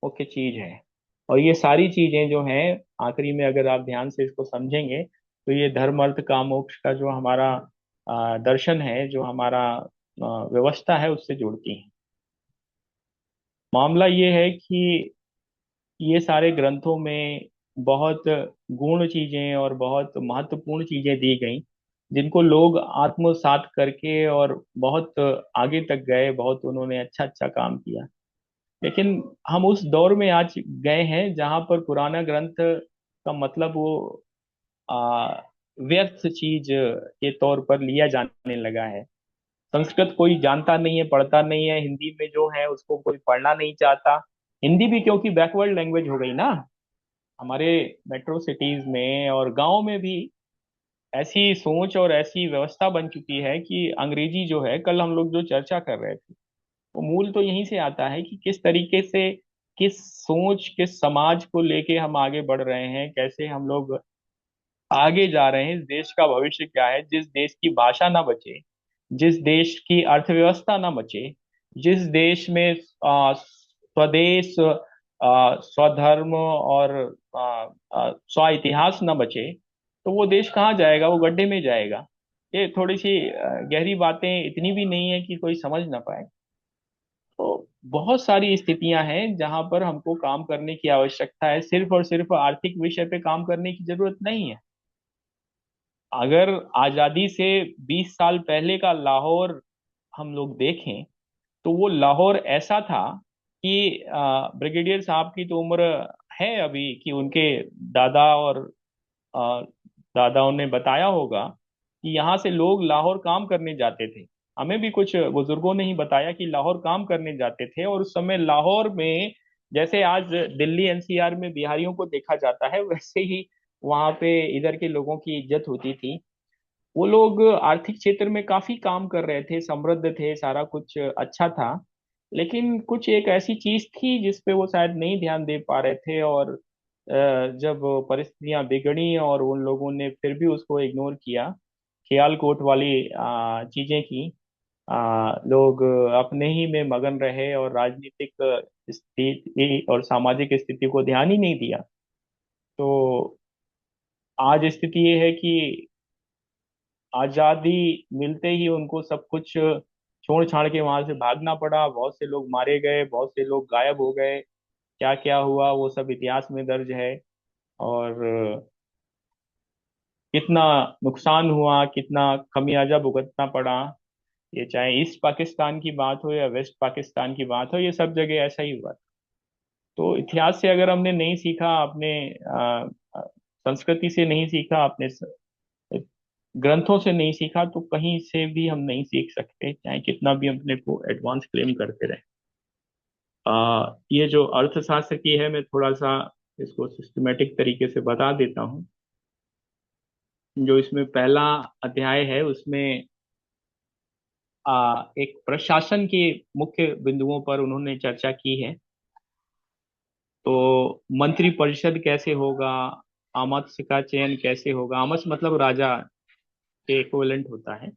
मुख्य चीज है। और ये सारी चीजें जो हैं, आखिरी में अगर आप ध्यान से इसको समझेंगे तो ये धर्म अर्थ काम मोक्ष का जो हमारा दर्शन है, जो हमारा व्यवस्था है, उससे जुड़ती है। मामला ये है कि ये सारे ग्रंथों में बहुत गूढ़ चीजें और बहुत महत्वपूर्ण चीजें दी गई, जिनको लोग आत्मसात करके और बहुत आगे तक गए, बहुत उन्होंने अच्छा अच्छा काम किया। लेकिन हम उस दौर में आज गए हैं जहां पर पुराना ग्रंथ का मतलब वो आ, व्यर्थ चीज के तौर पर लिया जाने लगा है। संस्कृत कोई जानता नहीं है, पढ़ता नहीं है, हिंदी में जो है उसको कोई पढ़ना नहीं चाहता। हिंदी भी क्योंकि बैकवर्ड लैंग्वेज हो गई ना हमारे मेट्रो सिटीज में और गांव में भी। ऐसी सोच और ऐसी व्यवस्था बन चुकी है कि अंग्रेजी जो है, कल हम लोग जो चर्चा कर रहे थे, वो मूल तो यहीं से आता है कि किस तरीके से, किस सोच, किस समाज को लेके हम आगे बढ़ रहे हैं, कैसे हम लोग आगे जा रहे हैं, इस देश का भविष्य क्या है, जिस देश की भाषा ना बचे, जिस देश की अर्थव्यवस्था ना बचे, जिस देश में स्वदेश, स्वधर्म और स्व इतिहास ना बचे, तो वो देश कहाँ जाएगा, वो गड्ढे में जाएगा। ये थोड़ी सी गहरी बातें इतनी भी नहीं है कि कोई समझ ना पाए। तो बहुत सारी स्थितियां हैं जहां पर हमको काम करने की आवश्यकता है, सिर्फ और सिर्फ आर्थिक विषय पे काम करने की जरूरत नहीं है। अगर आजादी से 20 साल पहले का लाहौर हम लोग देखें, तो वो लाहौर ऐसा था कि ब्रिगेडियर साहब की तो उम्र है अभी, कि उनके दादा और अ, दादाओं ने बताया होगा कि यहाँ से लोग लाहौर काम करने जाते थे। हमें भी कुछ बुजुर्गों ने ही बताया कि लाहौर काम करने जाते थे, और उस समय लाहौर में जैसे आज दिल्ली एनसीआर में बिहारियों को देखा जाता है, वैसे ही वहाँ पे इधर के लोगों की इज्जत होती थी। वो लोग आर्थिक क्षेत्र में काफी काम कर रहे थे, समृद्ध थे, सारा कुछ अच्छा था। लेकिन कुछ एक ऐसी चीज थी जिस पे वो शायद नहीं ध्यान दे पा रहे थे, और जब परिस्थितियां बिगड़ी और उन लोगों ने फिर भी उसको इग्नोर किया, ख्यालकोट वाली चीजें की, लोग अपने ही में मगन रहे और राजनीतिक स्थिति और सामाजिक स्थिति को ध्यान ही नहीं दिया। तो आज स्थिति ये है कि आजादी मिलते ही उनको सब कुछ छोड़ छाड़ के वहां से भागना पड़ा, बहुत से लोग मारे गए, बहुत से लोग गायब हो गए। क्या क्या हुआ वो सब इतिहास में दर्ज है। और कितना नुकसान हुआ, कितना खमियाजा भुगतना पड़ा, ये चाहे ईस्ट पाकिस्तान की बात हो या वेस्ट पाकिस्तान की बात हो, ये सब जगह ऐसा ही हुआ। तो इतिहास से अगर हमने नहीं सीखा, अपने संस्कृति से नहीं सीखा, अपने ग्रंथों से नहीं सीखा, तो कहीं से भी हम नहीं सीख सकते, चाहे कितना भी अपने को एडवांस क्लेम करते रहे। ये जो अर्थशास्त्र की है, मैं थोड़ा सा इसको सिस्टमेटिक तरीके से बता देता हूँ। जो इसमें पहला अध्याय है, उसमें एक प्रशासन के मुख्य बिंदुओं पर उन्होंने चर्चा की है। तो मंत्री परिषद कैसे होगा, आमस का चयन कैसे होगा, आमस मतलब राजा के इक्विवेलेंट होता है।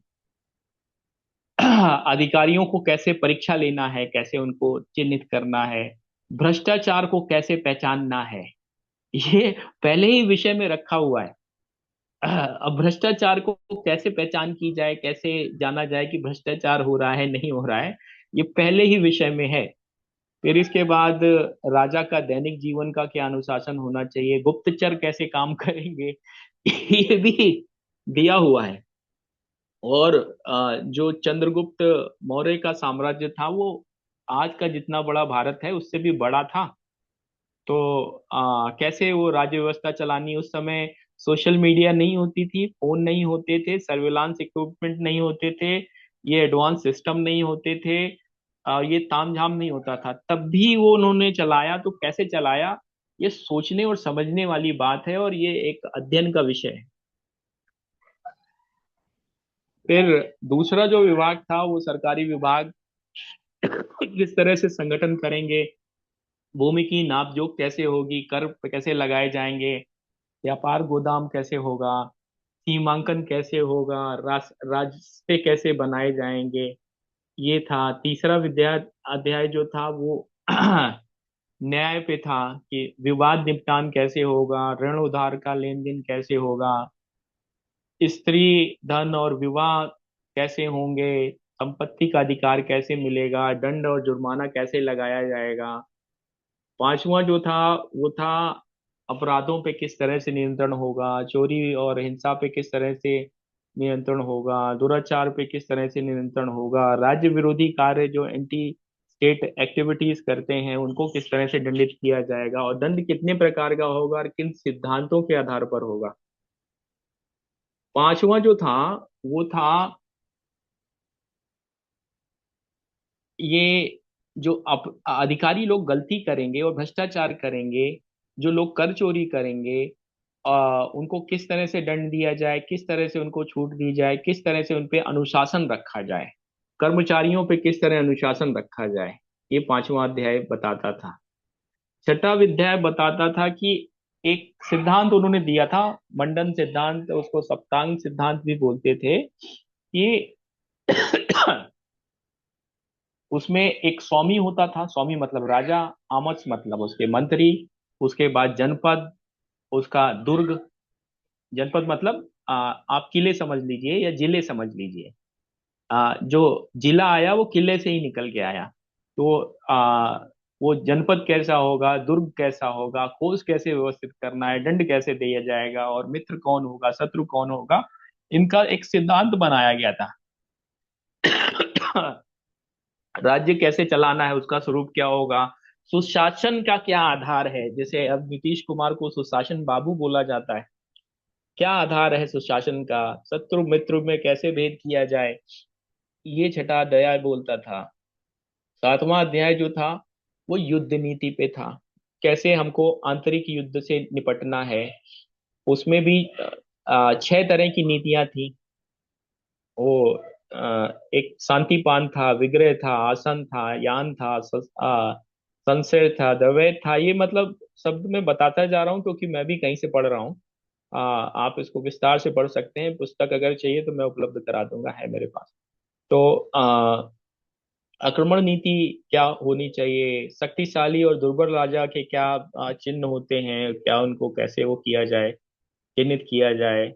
अधिकारियों को कैसे परीक्षा लेना है, कैसे उनको चिन्हित करना है, भ्रष्टाचार को कैसे पहचानना है, ये पहले ही विषय में रखा हुआ है। अब भ्रष्टाचार को कैसे पहचान की जाए, कैसे जाना जाए कि भ्रष्टाचार हो रहा है नहीं हो रहा है, ये पहले ही विषय में है। फिर इसके बाद राजा का दैनिक जीवन का क्या अनुशासन होना चाहिए, गुप्तचर कैसे काम करेंगे, ये भी दिया हुआ है। और जो चंद्रगुप्त मौर्य का साम्राज्य था, वो आज का जितना बड़ा भारत है उससे भी बड़ा था। तो कैसे वो राज्य व्यवस्था चलानी, उस समय सोशल मीडिया नहीं होती थी, फोन नहीं होते थे, सर्विलांस इक्विपमेंट नहीं होते थे, ये एडवांस सिस्टम नहीं होते थे, ये तामझाम नहीं होता था, तब भी वो उन्होंने चलाया। तो कैसे चलाया, ये सोचने और समझने वाली बात है, और ये एक अध्ययन का विषय है। फिर दूसरा जो विभाग था, वो सरकारी विभाग किस तरह से संगठन करेंगे, भूमि की नाप जोख कैसे होगी, कर कैसे लगाए जाएंगे, व्यापार गोदाम कैसे होगा, सीमांकन कैसे होगा, रास्ते कैसे बनाए जाएंगे। ये था तीसरा विद्या अध्याय जो था, वो न्याय पे था कि विवाद निपटान कैसे होगा, ऋण उधार का लेन देन कैसे होगा, स्त्री धन और विवाह कैसे होंगे, संपत्ति का अधिकार कैसे मिलेगा, दंड और जुर्माना कैसे लगाया जाएगा। पांचवा जो था, वो था अपराधों पे किस तरह से नियंत्रण होगा, चोरी और हिंसा पे किस तरह से नियंत्रण होगा, दुराचार पे किस तरह से नियंत्रण होगा, राज्य विरोधी कार्य जो एंटी स्टेट एक्टिविटीज करते हैं उनको किस तरह से दंडित किया जाएगा, और दंड कितने प्रकार का होगा और किन सिद्धांतों के आधार पर होगा। पांचवा जो था, वो था ये जो अधिकारी लोग गलती करेंगे और भ्रष्टाचार करेंगे, जो लोग कर चोरी करेंगे, उनको किस तरह से दंड दिया जाए, किस तरह से उनको छूट दी जाए, किस तरह से उन पे अनुशासन रखा जाए, कर्मचारियों पे किस तरह अनुशासन रखा जाए, ये पांचवा अध्याय बताता था। छठा अध्याय बताता था कि एक सिद्धांत उन्होंने दिया था, मंडन सिद्धांत, उसको सप्तांग सिद्धांत भी बोलते थे। कि उसमें एक स्वामी होता था, स्वामी मतलब राजा, आमच मतलब उसके मंत्री, उसके बाद जनपद, उसका दुर्ग। जनपद मतलब आप किले समझ लीजिए या जिले समझ लीजिए। जो जिला आया वो किले से ही निकल के आया। तो वो जनपद कैसा होगा, दुर्ग कैसा होगा, कोष कैसे व्यवस्थित करना है, दंड कैसे दिया जाएगा, और मित्र कौन होगा, शत्रु कौन होगा, इनका एक सिद्धांत बनाया गया था। राज्य कैसे चलाना है, उसका स्वरूप क्या होगा, सुशासन का क्या आधार है। जैसे अब नीतीश कुमार को सुशासन बाबू बोला जाता है, क्या आधार है सुशासन का, शत्रु मित्र में कैसे भेद किया जाए, ये छठा अध्याय बोलता था। सातवां अध्याय जो था वो युद्ध नीति पे था, कैसे हमको आंतरिक युद्ध से निपटना है। उसमें भी छह तरह की नीतियां थी। वो एक शांतिपान था, विग्रह था, आसन था, यान था, संशय था, द्वैत था। ये मतलब शब्द में बताता जा रहा हूँ क्योंकि मैं भी कहीं से पढ़ रहा हूँ। आप इसको विस्तार से पढ़ सकते हैं, पुस्तक अगर चाहिए तो मैं उपलब्ध करा दूंगा, है मेरे पास। तो आक्रमण नीति क्या होनी चाहिए, शक्तिशाली और दुर्बल राजा के क्या चिन्ह होते हैं, क्या उनको कैसे वो किया जाए, चिन्हित किया जाए।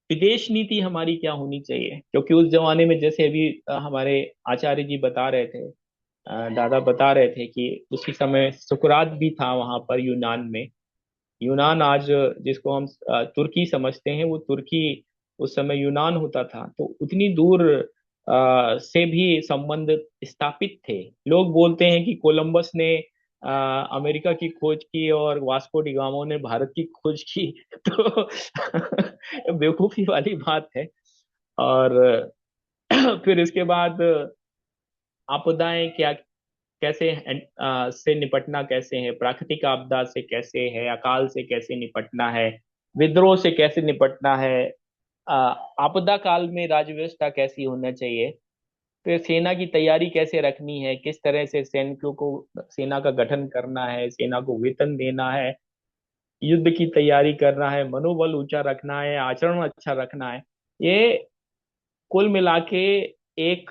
विदेश नीति हमारी क्या होनी चाहिए, क्योंकि उस जमाने में जैसे अभी हमारे आचार्य जी बता रहे थे, दादा बता रहे थे कि उसी समय सुकरात भी था वहां पर यूनान में। यूनान आज जिसको हम तुर्की समझते हैं, वो तुर्की उस समय यूनान होता था। तो उतनी दूर से भी संबंध स्थापित थे। लोग बोलते हैं कि कोलंबस ने अमेरिका की खोज की और वास्को डी गामा ने भारत की खोज की। तो बेवकूफी वाली बात है। और फिर इसके बाद आपदाएं क्या, कैसे से निपटना कैसे है, प्राकृतिक आपदा से कैसे है, अकाल से कैसे निपटना है, विद्रोह से कैसे निपटना है, अ, आपदा काल में राज्य व्यवस्था कैसी होना चाहिए, फिर सेना की तैयारी कैसे रखनी है, किस तरह से सैनिकों को, सेना का गठन करना है, सेना को वेतन देना है, युद्ध की तैयारी करना है, मनोबल ऊंचा रखना है, आचरण अच्छा रखना है। ये कुल मिला के एक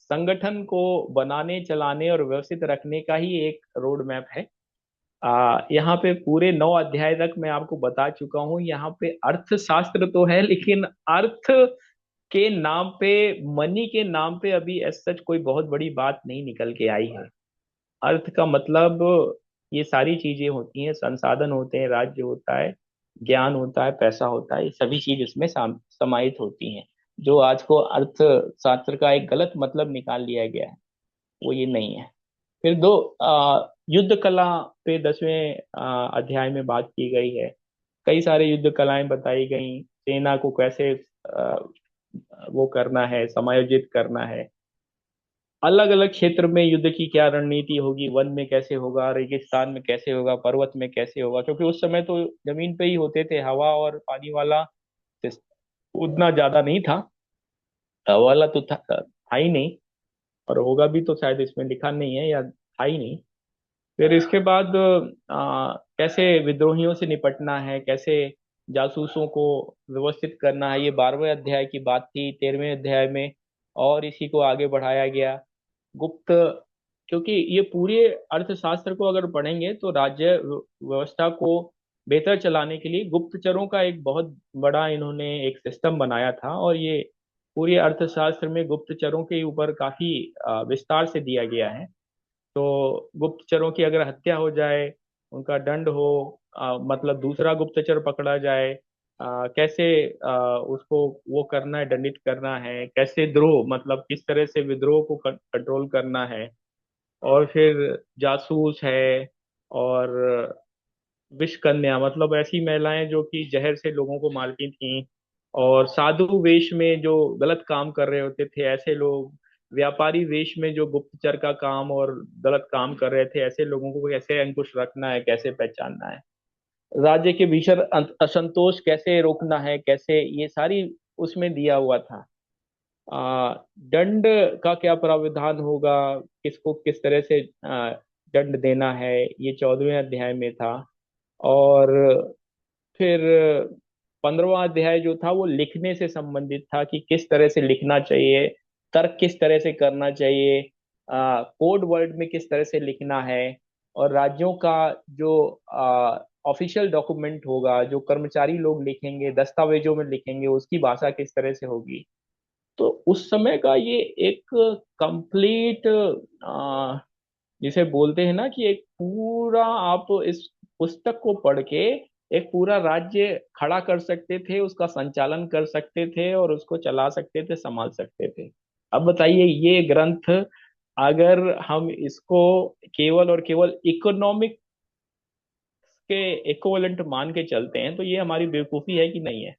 संगठन को बनाने, चलाने और व्यवस्थित रखने का ही एक रोड मैप है। यहाँ पे पूरे 9 अध्याय तक मैं आपको बता चुका हूँ। यहाँ पे अर्थशास्त्र तो है, लेकिन अर्थ के नाम पे, मनी के नाम पे अभी एज सच कोई बहुत बड़ी बात नहीं निकल के आई है। अर्थ का मतलब ये सारी चीजें होती हैं, संसाधन होते हैं, राज्य होता है, ज्ञान होता है, पैसा होता है, ये सभी चीज इसमें समाहित होती हैं। जो आज को अर्थशास्त्र का एक गलत मतलब निकाल लिया गया है, वो ये नहीं है। फिर युद्ध कला पे 10वें अध्याय में बात की गई है। कई सारे युद्ध कलाएं बताई गई, सेना को कैसे वो करना है, समायोजित करना है, अलग अलग क्षेत्र में युद्ध की क्या रणनीति होगी, वन में कैसे होगा, रेगिस्तान में कैसे होगा, पर्वत में कैसे होगा, क्योंकि उस समय तो जमीन पे ही होते थे, हवा और पानी वाला उतना ज्यादा नहीं था। हवा वाला तो था ही नहीं, और होगा भी तो शायद इसमें लिखा नहीं है, या था ही नहीं। फिर इसके बाद कैसे विद्रोहियों से निपटना है, कैसे जासूसों को व्यवस्थित करना है, ये 12वें अध्याय की बात थी। 13वें अध्याय में और इसी को आगे बढ़ाया गया। गुप्त, क्योंकि ये पूरे अर्थशास्त्र को अगर पढ़ेंगे तो राज्य व्यवस्था को बेहतर चलाने के लिए गुप्तचरों का एक बहुत बड़ा इन्होंने एक सिस्टम बनाया था। और ये पूरे अर्थशास्त्र में गुप्तचरों के ऊपर काफी विस्तार से दिया गया है। तो गुप्तचरों की अगर हत्या हो जाए, उनका दंड हो, मतलब दूसरा गुप्तचर पकड़ा जाए, कैसे उसको वो करना है, दंडित करना है, कैसे द्रोह मतलब किस तरह से विद्रोह को कंट्रोल करना है। और फिर जासूस है, और विषकन्या मतलब ऐसी महिलाएं जो कि जहर से लोगों को मारती थीं, और साधु वेश में जो गलत काम कर रहे होते थे ऐसे लोग, व्यापारी वेश में जो गुप्तचर का काम और गलत काम कर रहे थे ऐसे लोगों को कैसे अंकुश रखना है, कैसे पहचानना है, राज्य के भीषण असंतोष कैसे रोकना है, कैसे, ये सारी उसमें दिया हुआ था। दंड का क्या प्रावधान होगा, किसको किस तरह से दंड देना है, ये 14वें अध्याय में था। और फिर 15वां अध्याय जो था वो लिखने से संबंधित था कि किस तरह से लिखना चाहिए, तर्क किस तरह से करना चाहिए, कोड वर्ड में किस तरह से लिखना है, और राज्यों का जो ऑफिशियल डॉक्यूमेंट होगा, जो कर्मचारी लोग लिखेंगे, दस्तावेजों में लिखेंगे, उसकी भाषा किस तरह से होगी। तो उस समय का ये एक कंप्लीट, जिसे बोलते हैं ना कि एक पूरा, आप इस पुस्तक को पढ़ के एक पूरा राज्य खड़ा कर सकते थे, उसका संचालन कर सकते थे और उसको चला सकते थे, संभाल सकते थे। अब बताइए, ये ग्रंथ अगर हम इसको केवल और केवल इकोनॉमिक के इक्विवेलेंट मान के चलते हैं तो ये हमारी बेवकूफी है कि नहीं है।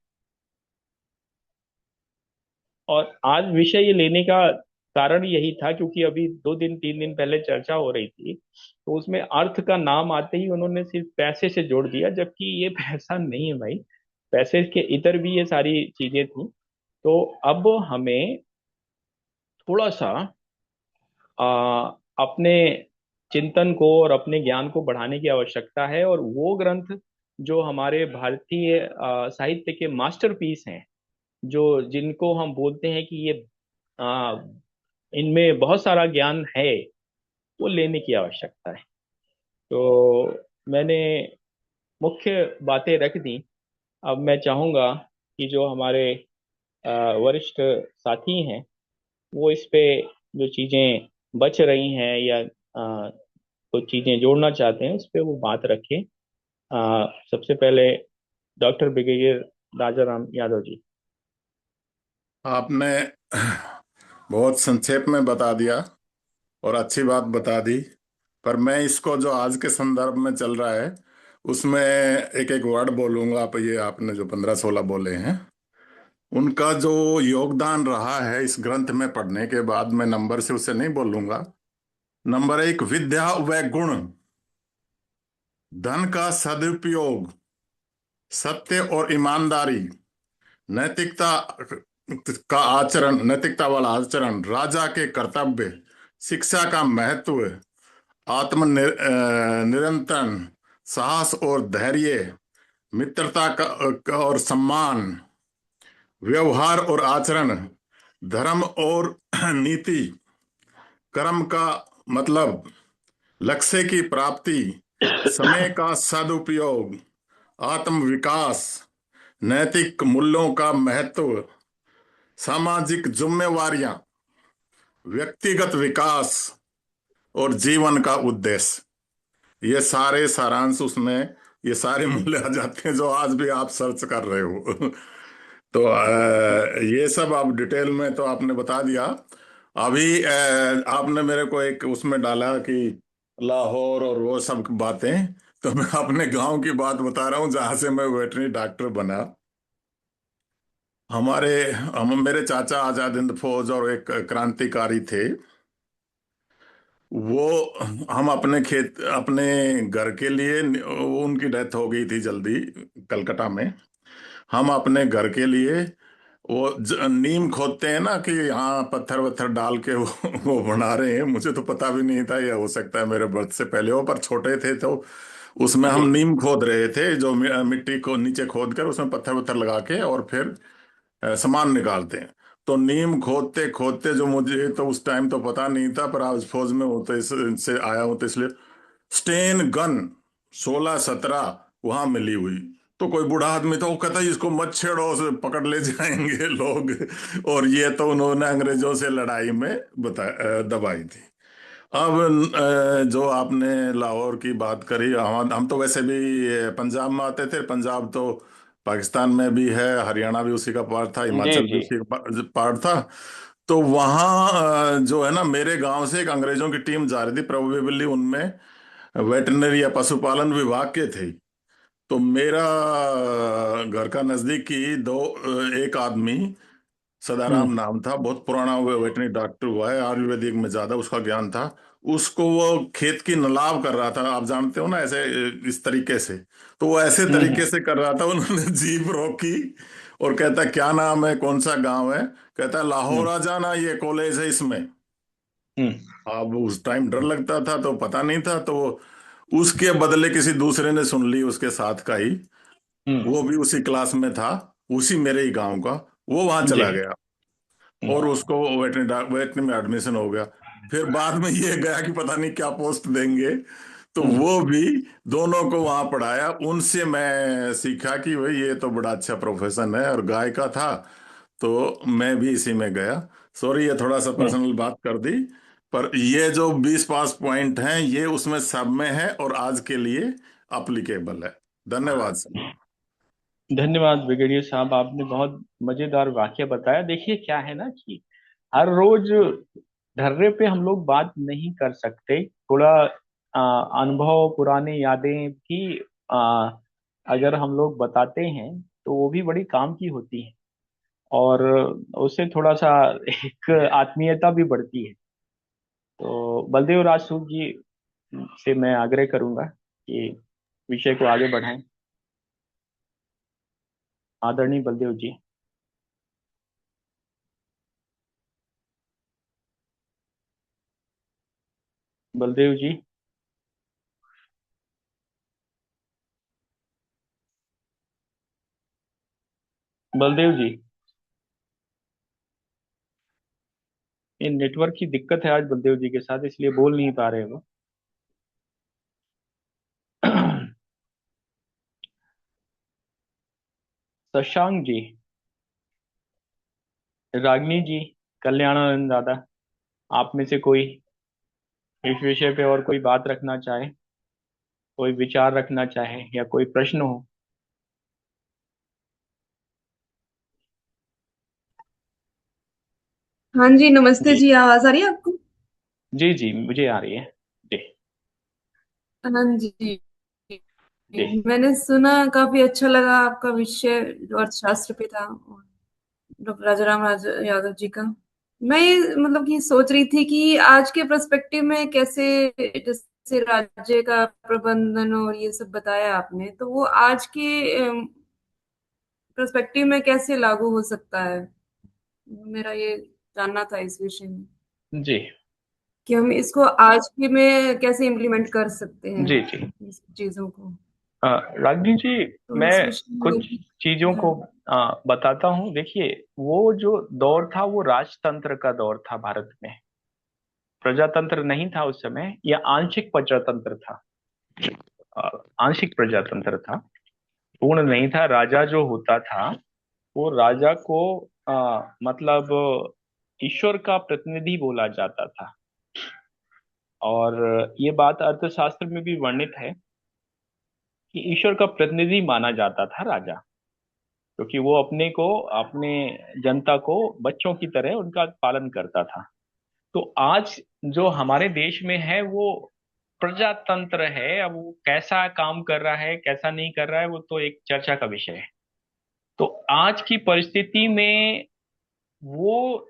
और आज विषय ये लेने का कारण यही था क्योंकि अभी 2 दिन 3 दिन पहले चर्चा हो रही थी, तो उसमें अर्थ का नाम आते ही उन्होंने सिर्फ पैसे से जोड़ दिया, जबकि ये पैसा नहीं है भाई। पैसे के इतर भी ये सारी चीजें थी। तो अब हमें थोड़ा सा अपने चिंतन को और अपने ज्ञान को बढ़ाने की आवश्यकता है, और वो ग्रंथ जो हमारे भारतीय साहित्य के मास्टरपीस हैं, जो जिनको हम बोलते हैं कि ये आ, इनमें बहुत सारा ज्ञान है, वो लेने की आवश्यकता है। तो मैंने मुख्य बातें रख दी। अब मैं चाहूंगा कि जो हमारे वरिष्ठ साथी हैं वो इस पे जो चीजें बच रही हैं या कुछ चीजें जोड़ना चाहते हैं, उस पे वो बात रखें। सबसे पहले डॉक्टर ब्रिगेडियर राजाराम यादव जी। आपने बहुत संक्षेप में बता दिया और अच्छी बात बता दी। पर मैं इसको जो आज के संदर्भ में चल रहा है उसमें एक एक वर्ड बोलूंगा। आप ये आपने जो 15-16 बोले हैं उनका जो योगदान रहा है इस ग्रंथ में पढ़ने के बाद, मैं नंबर से उसे नहीं बोलूंगा। नंबर 1, विद्या व गुण, धन का सदुपयोग, सत्य और ईमानदारी, नैतिकता का आचरण, नैतिकता वाला आचरण, राजा के कर्तव्य, शिक्षा का महत्व, निरंतन, साहस और धैर्य, मित्रता का और सम्मान, व्यवहार और आचरण, धर्म और नीति, कर्म का मतलब, लक्ष्य की प्राप्ति, समय का सदुपयोग, आत्म विकास, नैतिक मूल्यों का महत्व, सामाजिक जिम्मेवारियां, व्यक्तिगत विकास और जीवन का उद्देश्य। ये सारे सारांश उसमें, ये सारे मूल्य आ जाते हैं जो आज भी आप सर्च कर रहे हो। तो ये सब आप डिटेल में तो आपने बता दिया। अभी आपने मेरे को एक उसमें डाला कि लाहौर और वो सब बातें, तो मैं अपने गांव की बात बता रहा हूँ जहां से मैं वेटरनरी डॉक्टर बना। हमारे हम मेरे चाचा आजाद हिंद फौज और एक क्रांतिकारी थे। वो हम अपने खेत, अपने घर के लिए, उनकी डेथ हो गई थी जल्दी कलकत्ता में। हम अपने घर के लिए वो नीम खोदते हैं ना, कि हाँ पत्थर वत्थर डाल के वो बना रहे हैं। मुझे तो पता भी नहीं था, ये हो सकता है मेरे बर्थ से पहले हो, पर छोटे थे तो उसमें हम जी। नीम खोद रहे थे, जो मिट्टी को नीचे खोद कर उसमें पत्थर वत्थर लगा के और फिर सामान निकालते हैं। तो नीम खोदते खोदते, जो मुझे तो उस टाइम तो पता नहीं था, पर आज फौज में होते इससे आया हूं तो इसलिए, स्टेन गन 16-17 वहां मिली हुई। तो कोई बूढ़ा आदमी था, वो कहता है इसको मत छेड़ो, उसे पकड़ ले जाएंगे लोग। और ये तो उन्होंने अंग्रेजों से लड़ाई में दबाई थी। अब जो आपने लाहौर की बात करी, हम तो वैसे भी पंजाब में आते थे। पंजाब तो पाकिस्तान में भी है, हरियाणा भी उसी का पार्ट था, जी हिमाचल भी जी। उसी का पार्ट था। तो वहाँ जो है ना, मेरे गांव से एक अंग्रेजों की टीम जा रही थी, प्रोबेबली उनमें वेटरनरी या पशुपालन विभाग के थे। तो मेरा घर का नजदीकी एक आदमी, सदाराम हम्म नाम था, बहुत पुराना वेटरनरी डॉक्टर हुआ है, आयुर्वेदिक में ज्यादा उसका ज्ञान था। उसको वो खेत की नलाव कर रहा था, आप जानते हो ना, ऐसे इस तरीके से। तो वो ऐसे तरीके हम्म से कर रहा था, उन्होंने जीप रोकी और कहता क्या नाम है, कौन सा गांव है? कहता लाहौर हम्म आ जाना, ये कॉलेज है इसमें। हम्म अब उस टाइम डर लगता था तो पता नहीं था, तो उसके बदले किसी दूसरे ने सुन ली उसके साथ का ही, हम्म। वो भी उसी क्लास में था, उसी मेरे ही गांव का, वो वहां जी। चला गया और उसको वेटनरी में एडमिशन हो गया। फिर बाद में ये गया कि पता नहीं क्या पोस्ट देंगे, तो हम्म। वो भी दोनों को वहां पढ़ाया। उनसे मैं सीखा कि भाई ये तो बड़ा अच्छा प्रोफेशन है, और गाय का था तो मैं भी इसी में गया। सॉरी, ये थोड़ा सा हम्म। पर्सनल बात कर दी, पर ये जो 20 पास पॉइंट हैं ये उसमें सब में है और आज के लिए अप्लीकेबल है। धन्यवाद सर। धन्यवाद ब्रिगेडियर साहब, आपने बहुत मजेदार वाक्य बताया। देखिए क्या है ना कि हर रोज धर्रे पे हम लोग बात नहीं कर सकते। थोड़ा अनुभव, पुरानी यादें भी आ, अगर हम लोग बताते हैं तो वो भी बड़ी काम की होती हैं, और उससे थोड़ा सा एक आत्मीयता भी बढ़ती है। तो बलदेव राजसूत जी से मैं आग्रह करूंगा कि विषय को आगे बढ़ाएं। आदरणीय बलदेव जी। बलदेव जी। बलदेव जी, ये नेटवर्क की दिक्कत है आज बलदेव जी के साथ, इसलिए बोल नहीं पा रहे वो। शशांक जी, रागिनी जी, कल्याणानंद दादा, आप में से कोई इस विषय पे और कोई बात रखना चाहे, कोई विचार रखना चाहे, या कोई प्रश्न हो? हाँ जी, नमस्ते जी। जी। आवाज आ रही है आपको? जी जी, मुझे आ रही है। जी। हाँ जी। जी। मैंने सुना, काफी अच्छा लगा आपका विषय जो अर्थशास्त्र पे था, डॉक्टर राजाराम यादव जी का। मैं ये मतलब कि सोच रही थी कि आज के पर्सपेक्टिव में कैसे, जैसे राज्य का प्रबंधन और ये सब बताया आपने, तो वो आज के पर्सपेक्टिव में कैसे लागू हो सकता है। मेरा ये जानना था इस विषय में, जी। कि हम इसको आज के में कैसे इम्प्लीमेंट कर सकते हैं, जी। जी। इस चीजों को। रागिनी जी, तो मैं इस विषय में कुछ चीजों को हाँ। बताता हूँ। देखिए, वो जो दौर था वो राजतंत्र का दौर था भारत में। प्रजातंत्र नहीं था उस समय, या आंशिक प्रजातंत्र था। अ, आंशिक प्रजातंत्र था, पूर्ण नहीं था। राजा जो होता था वो राजा को मतलब ईश्वर का प्रतिनिधि बोला जाता था। और ये बात अर्थशास्त्र में भी वर्णित है कि ईश्वर का प्रतिनिधि माना जाता था राजा, क्योंकि वो अपने को, अपने जनता को बच्चों की तरह उनका पालन करता था। तो आज जो हमारे देश में है वो प्रजातंत्र है। अब वो कैसा काम कर रहा है, कैसा नहीं कर रहा है, वो तो एक चर्चा का विषय है। तो आज की परिस्थिति में वो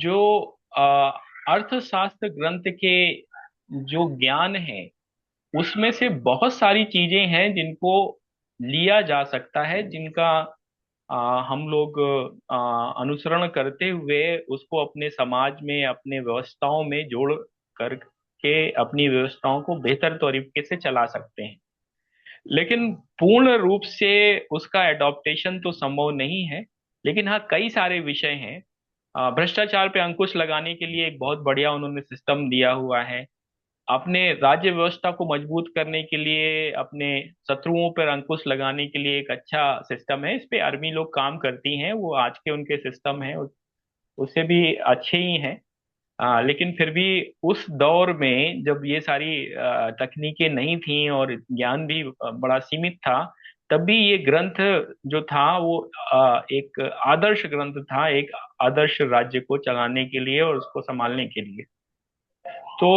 जो अ, अर्थशास्त्र ग्रंथ के जो ज्ञान है, उसमें से बहुत सारी चीजें हैं जिनको लिया जा सकता है, जिनका हम लोग अनुसरण करते हुए उसको अपने समाज में, अपने व्यवस्थाओं में जोड़ करके अपनी व्यवस्थाओं को बेहतर तरीके से चला सकते हैं। लेकिन पूर्ण रूप से उसका एडॉप्टेशन तो संभव नहीं है। लेकिन हाँ, कई सारे विषय हैं। भ्रष्टाचार पे अंकुश लगाने के लिए एक बहुत बढ़िया उन्होंने सिस्टम दिया हुआ है। अपने राज्य व्यवस्था को मजबूत करने के लिए, अपने शत्रुओं पर अंकुश लगाने के लिए एक अच्छा सिस्टम है। इस पे आर्मी लोग काम करती हैं, वो आज के उनके सिस्टम हैं, उससे भी अच्छे ही हैं। लेकिन फिर भी उस दौर में जब ये सारी तकनीकें नहीं थी और ज्ञान भी बड़ा सीमित था, तब भी ये ग्रंथ जो था वो एक आदर्श ग्रंथ था, एक आदर्श राज्य को चलाने के लिए और उसको संभालने के लिए। तो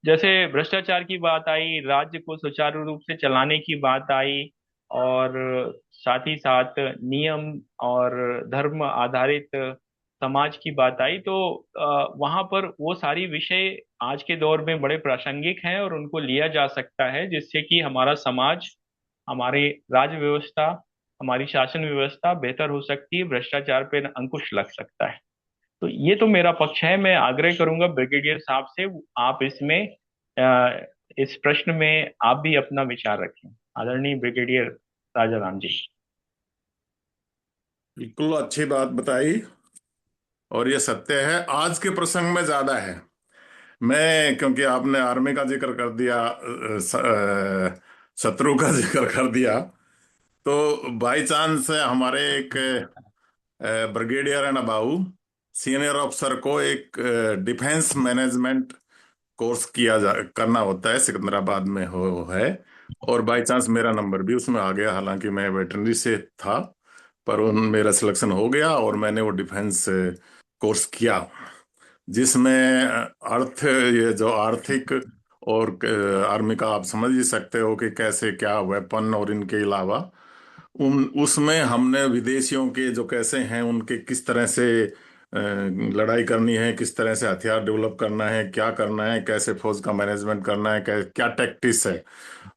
जैसे भ्रष्टाचार की बात आई, राज्य को सुचारू रूप से चलाने की बात आई, और साथ ही साथ नियम और धर्म आधारित समाज की बात आई, तो वहां पर वो सारी विषय आज के दौर में बड़े प्रासंगिक हैं और उनको लिया जा सकता है, जिससे कि हमारा समाज, हमारी राज्य व्यवस्था, हमारी शासन व्यवस्था बेहतर हो सकती है, भ्रष्टाचार पे अंकुश लग सकता है। तो ये तो मेरा पक्ष है। मैं आग्रह करूंगा ब्रिगेडियर साहब से, आप इसमें इस प्रश्न में आप भी अपना विचार रखें, आदरणीय ब्रिगेडियर राजा राम जी। बिल्कुल अच्छी बात बताई, और ये सत्य है, आज के प्रसंग में ज्यादा है। मैं, क्योंकि आपने आर्मी का जिक्र कर दिया, शत्रु का जिक्र कर दिया, तो बाई चांस हमारे एक brigadier and about senior officer को एक डिफेंस मैनेजमेंट कोर्स करना होता है, सिकंदराबाद में हो है। और बाई चांस मेरा नंबर भी उसमें आ गया, हालांकि मैं वेटरनरी से था, पर उन मेरा सिलेक्शन हो गया और मैंने वो डिफेंस कोर्स किया, जिसमें ये जो आर्थिक और आर्मी का आप समझ ही सकते हो कि कैसे क्या वेपन और इनके अलावा उन उसमें हमने विदेशियों के जो कैसे हैं, उनके किस तरह से लड़ाई करनी है, किस तरह से हथियार डेवलप करना है, क्या करना है, कैसे फौज का मैनेजमेंट करना है, क्या टैक्टिस है,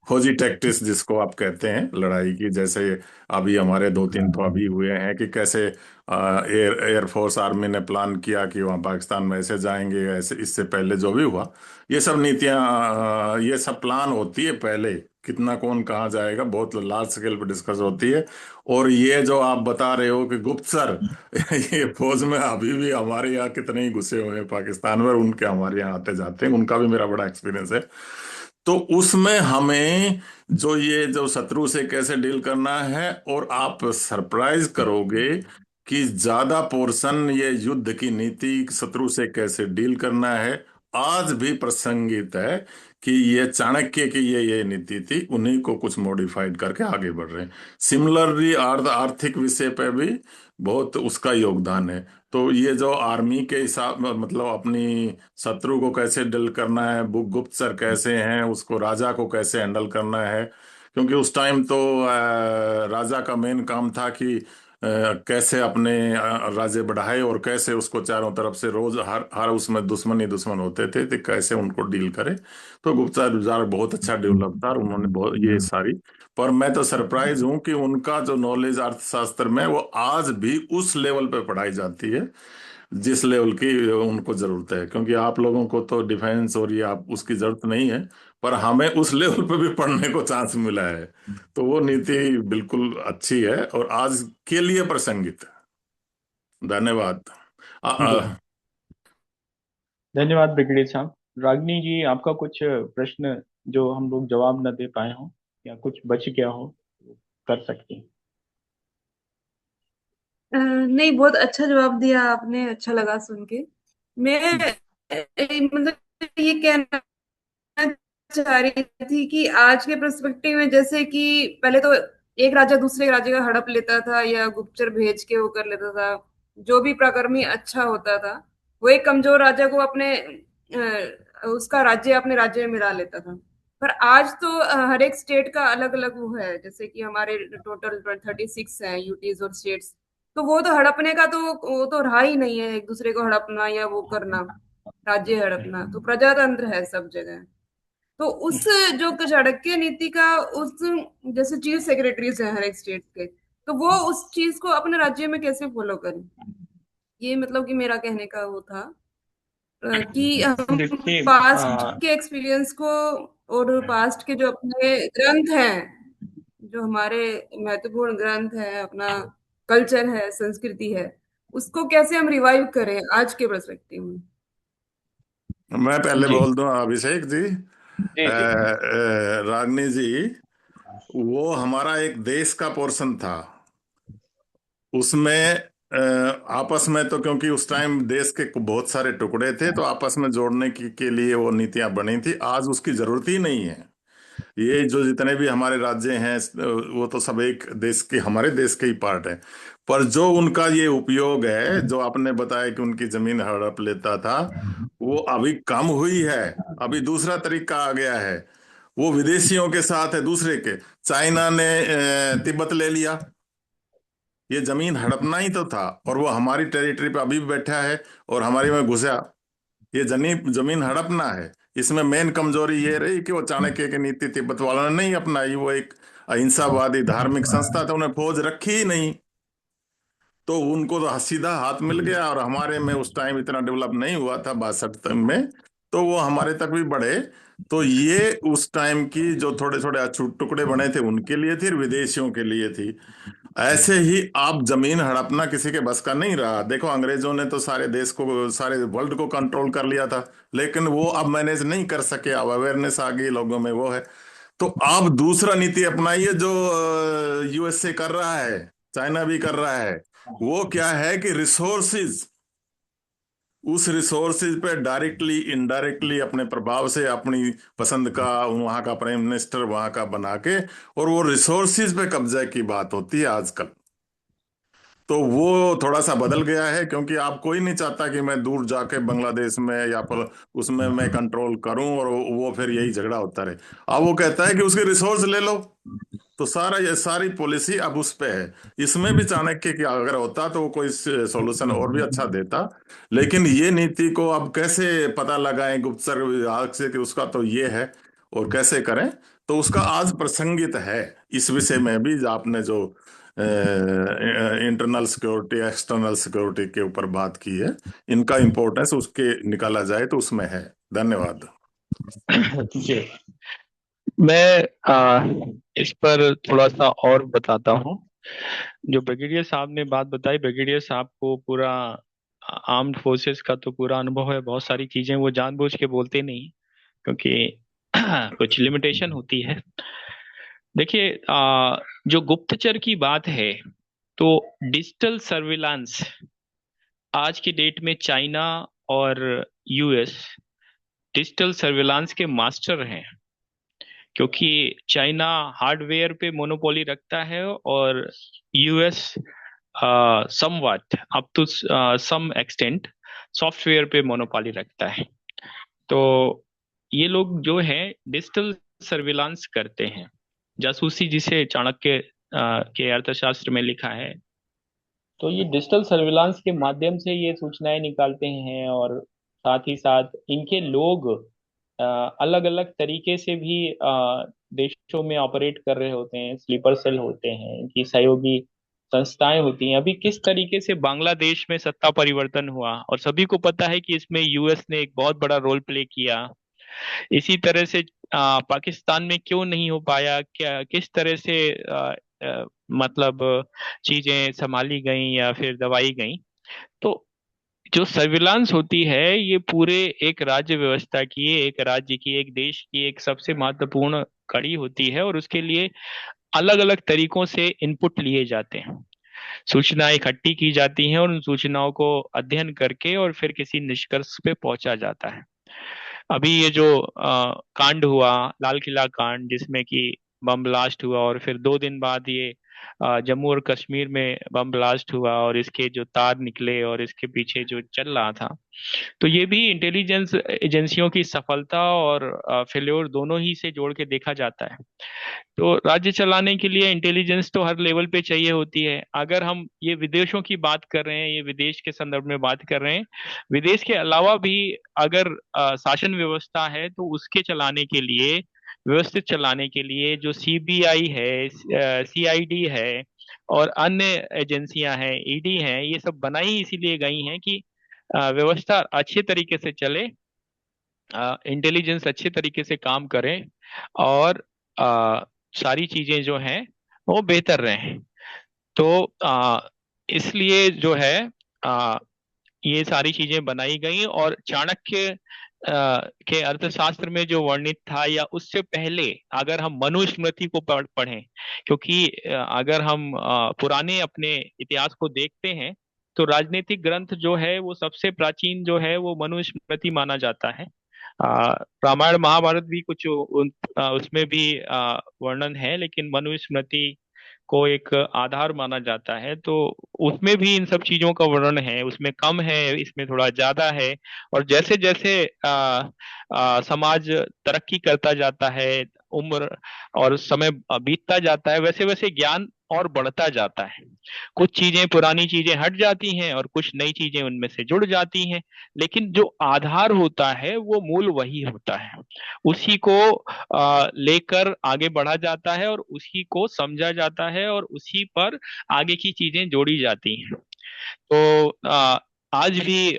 फौजी टैक्टिस जिसको आप कहते हैं लड़ाई की। जैसे अभी हमारे दो तीन तो अभी हुए हैं कि कैसे एयरफोर्स आर्मी ने प्लान किया कि वहाँ पाकिस्तान में ऐसे जाएंगे, ऐसे, इससे पहले जो भी हुआ, ये सब नीतियाँ, ये सब प्लान होती है पहले, कितना कौन कहाँ जाएगा, बहुत लार्ज स्केल पे डिस्कस होती है। और ये जो आप बता रहे हो कि गुप्तचर ये फौज में अभी भी हमारे यहाँ कितने ही घुसे हुए हैं पाकिस्तान में, और उनके हमारे यहाँ आते जाते हैं, उनका भी मेरा बड़ा एक्सपीरियंस है। तो उसमें हमें जो ये जो शत्रु से कैसे डील करना है, और आप सरप्राइज करोगे कि ज्यादा पोर्शन ये युद्ध की नीति, शत्रु से कैसे डील करना है, आज भी प्रासंगिक है। कि ये चाणक्य की ये नीति थी, उन्हीं को कुछ मॉडिफाइड करके आगे बढ़ रहे हैं। सिमिलरली आर्थिक विषय पे भी बहुत उसका योगदान है। तो ये जो आर्मी के हिसाब, मतलब अपनी शत्रु को कैसे डील करना है, गुप्तचर कैसे हैं, उसको राजा को कैसे हैंडल करना है, क्योंकि उस टाइम तो राजा का मेन काम था कि कैसे अपने राज्य बढ़ाए, और कैसे उसको चारों तरफ से रोज हर हर उसमें दुश्मन ही दुश्मन होते थे, तो कैसे उनको डील करे। तो गुप्तचर विभाग बहुत अच्छा डेवलप था, और उन्होंने बहुत ये सारी। पर मैं तो सरप्राइज हूं कि उनका जो नॉलेज अर्थशास्त्र में, वो आज भी उस लेवल पे पढ़ाई जाती है जिस लेवल की उनको जरूरत है। क्योंकि आप लोगों को तो डिफेंस और ये आप उसकी जरूरत नहीं है, पर हमें उस लेवल पे भी पढ़ने को चांस मिला है। तो वो नीति बिल्कुल अच्छी है और आज के लिए प्रासंगिक है। धन्यवाद। जी, धन्यवाद ब्रिगेडियर साहब। रागिनी जी, आपका कुछ प्रश्न जो हम लोग जवाब न दे पाए हों, या कुछ बच गया हो, कर सकती हैं। नहीं, बहुत अच्छा जवाब दिया आपने, अच्छा लगा सुन के। मैं मतलब ये कहना चाह रही थी कि आज के पर्सपेक्टिव में, जैसे कि पहले तो एक राजा दूसरे राज्य का हड़प लेता था या गुप्तचर भेज के वो कर लेता था, जो भी प्रकर्मी अच्छा होता था वो एक कमजोर राजा को अपने उसका राज्य अपने राज्य में मिला लेता था। पर आज तो हर एक स्टेट का अलग अलग वो है, जैसे कि हमारे टोटल 36 है यूटीज और स्टेट्स। तो वो तो हड़पने का तो वो तो रहा ही नहीं है, एक दूसरे को हड़पना या वो करना, राज्य हड़पना तो प्रजातंत्र है सब जगह। तो उस जो चाणक्य नीति का उस, जैसे चीफ सेक्रेटरीज हैं हर एक स्टेट के, तो वो उस चीज को अपने राज्य में कैसे फॉलो करें, ये मतलब कि मेरा कहने का वो था कि हम देखिए, पास्ट के एक्सपीरियंस को और पास्ट के जो अपने ग्रंथ हैं, जो हमारे महत्वपूर्ण ग्रंथ है, अपना कल्चर है, संस्कृति है, उसको कैसे हम रिवाइव करें आज के पर्सपेक्टिव में। मैं पहले जी बोल दूं अभिषेक जी, जी जी। रागनी जी, वो हमारा एक देश का पोर्शन था। उसमें आपस में तो, क्योंकि उस टाइम देश के बहुत सारे टुकड़े थे, तो आपस में जोड़ने के लिए वो नीतियां बनी थी। आज उसकी जरूरत ही नहीं है। ये जो जितने भी हमारे राज्य हैं, वो तो सब एक देश के, हमारे देश के ही पार्ट है। पर जो उनका ये उपयोग है, जो आपने बताया कि उनकी जमीन हड़प लेता था, वो अभी कम हुई है। अभी दूसरा तरीका आ गया है, वो विदेशियों के साथ है, दूसरे के। चाइना ने तिब्बत ले लिया, ये जमीन हड़पना ही तो था, और वो हमारी टेरिटरी पे अभी भी बैठा है और हमारी में घुसा। ये जमीन हड़पना है। इसमें मेन कमजोरी ये रही कि वो चाणक्य की नीति तिब्बत वालों ने नहीं अपनाई। वो एक अहिंसावादी धार्मिक संस्था था, उन्हें फौज रखी ही नहीं। तो उनको तो सीधा हाथ मिल गया, और हमारे में उस टाइम इतना डेवलप नहीं हुआ था 62 में, तो वो हमारे तक भी बढ़े। तो ये उस टाइम की जो थोड़े थोड़े अछूत टुकड़े बने थे उनके लिए थी, विदेशियों के लिए थी। ऐसे ही आप जमीन हड़पना किसी के बस का नहीं रहा। देखो अंग्रेजों ने तो सारे देश को, सारे वर्ल्ड को कंट्रोल कर लिया था, लेकिन वो अब मैनेज नहीं कर सके। अब अवेयरनेस आ गई लोगों में, वो है। तो आप दूसरा नीति अपनाइए जो यूएसए कर रहा है, चाइना भी कर रहा है। वो क्या है कि रिसोर्सिस, उस रिसोर्सेज पे डायरेक्टली इनडायरेक्टली अपने प्रभाव से अपनी पसंद का वहां का प्राइम मिनिस्टर वहां का बना के, और वो रिसोर्सेज पे कब्जे की बात होती है आजकल। तो वो थोड़ा सा बदल गया है, क्योंकि आप कोई नहीं चाहता कि मैं दूर जाके बांग्लादेश में या फिर उसमें मैं कंट्रोल करूं और वो फिर यही झगड़ा होता रहे। अब वो कहता है कि उसके रिसोर्स ले लो। तो सारा ये सारी पॉलिसी अब उस पे है। इसमें भी चाणक्य की अगर होता तो वो कोई सॉल्यूशन और भी अच्छा देता। लेकिन ये नीति को अब कैसे पता लगाएं गुप्तचर विभाग से कि उसका तो ये है, और कैसे करें। तो उसका आज प्रसंगित है इस विषय में भी, जो आपने जो इंटरनल सिक्योरिटी एक्सटर्नल सिक्योरिटी के ऊपर बात की है, इनका इंपॉर्टेंस उसके निकाला जाए तो उसमें है। धन्यवाद। जी। मैं इस पर थोड़ा सा और बताता हूँ। जो ब्रिगेडियर साहब ने बात बताई, ब्रिगेडियर साहब को पूरा आर्म्ड फोर्सेस का तो पूरा अनुभव है। बहुत सारी चीजें वो जानबूझ के बोलते नहीं, क्योंकि कुछ लिमिटेशन होती है। देखिए, जो गुप्तचर की बात है, तो डिजिटल सर्विलांस आज की डेट में चाइना और यूएस डिजिटल सर्विलांस के मास्टर हैं। क्योंकि चाइना हार्डवेयर पे मोनोपोली रखता है और US somewhat up to some extent software पे मोनोपोली रखता है। तो ये लोग जो है डिजिटल सर्विलांस करते हैं, जासूसी, जिसे चाणक्य के अर्थशास्त्र में लिखा है। तो ये डिजिटल सर्विलांस के माध्यम से ये सूचनाएं निकालते हैं, और साथ ही साथ इनके लोग अलग अलग तरीके से भी देशों में ऑपरेट कर रहे होते हैं। स्लीपर सेल होते हैं, इनकी सहयोगी संस्थाएं होती हैं। अभी किस तरीके से बांग्लादेश में सत्ता परिवर्तन हुआ, और सभी को पता है कि इसमें यूएस ने एक बहुत बड़ा रोल प्ले किया। इसी तरह से पाकिस्तान में क्यों नहीं हो पाया, क्या किस तरह से मतलब चीजें संभाली गई या फिर दबाई गई। तो जो सर्विलांस होती है, ये पूरे एक राज्य व्यवस्था की, एक राज्य की, एक देश की एक सबसे महत्वपूर्ण कड़ी होती है, और उसके लिए अलग अलग तरीकों से इनपुट लिए जाते हैं। सूचनाएं इकट्ठी की जाती हैं और उन सूचनाओं को अध्ययन करके और फिर किसी निष्कर्ष पे पहुंचा जाता है। अभी ये जो कांड हुआ, लाल किला कांड, जिसमें कि बम ब्लास्ट हुआ, और फिर 2 दिन बाद ये जम्मू और कश्मीर में बम ब्लास्ट हुआ, और इसके जो तार निकले और इसके पीछे जो चल रहा था, तो ये भी इंटेलिजेंस एजेंसियों की सफलता और फेल्योर दोनों ही से जोड़ के देखा जाता है। तो राज्य चलाने के लिए इंटेलिजेंस तो हर लेवल पे चाहिए होती है। अगर हम ये विदेशों की बात कर रहे हैं, ये विदेश के संदर्भ में बात कर रहे हैं, विदेश के अलावा भी अगर शासन व्यवस्था है, तो उसके चलाने के लिए, व्यवस्थित चलाने के लिए जो सीबीआई है, सीआईडी है और अन्य एजेंसियां हैं, ईडी हैं, ये सब बनाई इसीलिए गई हैं कि व्यवस्था अच्छे तरीके से चले, इंटेलिजेंस अच्छे तरीके से काम करें, और सारी चीजें जो हैं वो बेहतर रहें। तो इसलिए जो है ये सारी चीजें बनाई गई। और चाणक्य के अर्थशास्त्र में जो वर्णित था, या उससे पहले अगर हम मनुस्मृति को पढ़ें, क्योंकि अगर हम पुराने अपने इतिहास को देखते हैं, तो राजनीतिक ग्रंथ जो है वो सबसे प्राचीन जो है वो मनुस्मृति माना जाता है। रामायण महाभारत भी कुछ उसमें भी वर्णन है, लेकिन मनुस्मृति को एक आधार माना जाता है। तो उसमें भी इन सब चीजों का वर्णन है, उसमें कम है, इसमें थोड़ा ज्यादा है। और जैसे जैसे समाज तरक्की करता जाता है, उम्र और समय बीतता जाता है, वैसे वैसे ज्ञान और बढ़ता जाता है। कुछ चीजें, पुरानी चीजें हट जाती हैं और कुछ नई चीजें उनमें से जुड़ जाती हैं, लेकिन जो आधार होता है वो मूल वही होता है। उसी को लेकर आगे बढ़ा जाता है और उसी को समझा जाता है और उसी पर आगे की चीजें जोड़ी जाती हैं। तो आज भी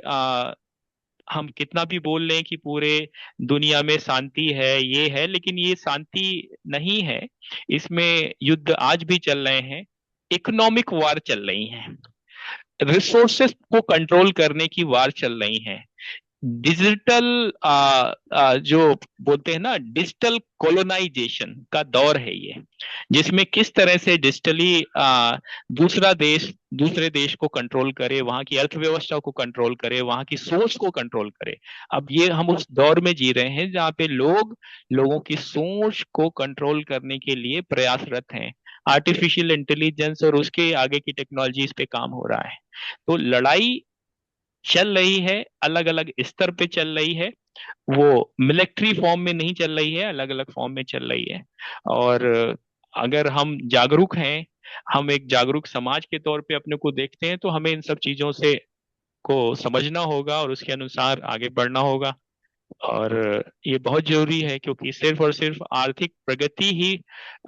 हम कितना भी बोल लें कि पूरे दुनिया में शांति है, ये है, लेकिन ये शांति नहीं है। इसमें युद्ध आज भी चल रहे हैं, इकोनॉमिक वार चल रही हैं, रिसोर्सेस को कंट्रोल करने की वार चल रही है, डिजिटल जो बोलते हैं ना, डिजिटल कोलोनाइजेशन का दौर है ये, जिसमें किस तरह से डिजिटली दूसरा देश दूसरे देश को कंट्रोल करे, वहां की अर्थव्यवस्था को कंट्रोल करे, वहां की सोच को कंट्रोल करे। अब ये हम उस दौर में जी रहे हैं जहाँ पे लोगों की सोच को कंट्रोल करने के लिए प्रयासरत हैं। आर्टिफिशियल इंटेलिजेंस और उसके आगे की टेक्नोलॉजीज पे काम हो रहा है। तो लड़ाई चल रही है, अलग अलग स्तर पे चल रही है, वो मिलिट्री फॉर्म में नहीं चल रही है, अलग अलग फॉर्म में चल रही है। और अगर हम जागरूक हैं, हम एक जागरूक समाज के तौर पे अपने को देखते हैं, तो हमें इन सब चीजों से को समझना होगा और उसके अनुसार आगे बढ़ना होगा। और ये बहुत जरूरी है, क्योंकि सिर्फ और सिर्फ आर्थिक प्रगति ही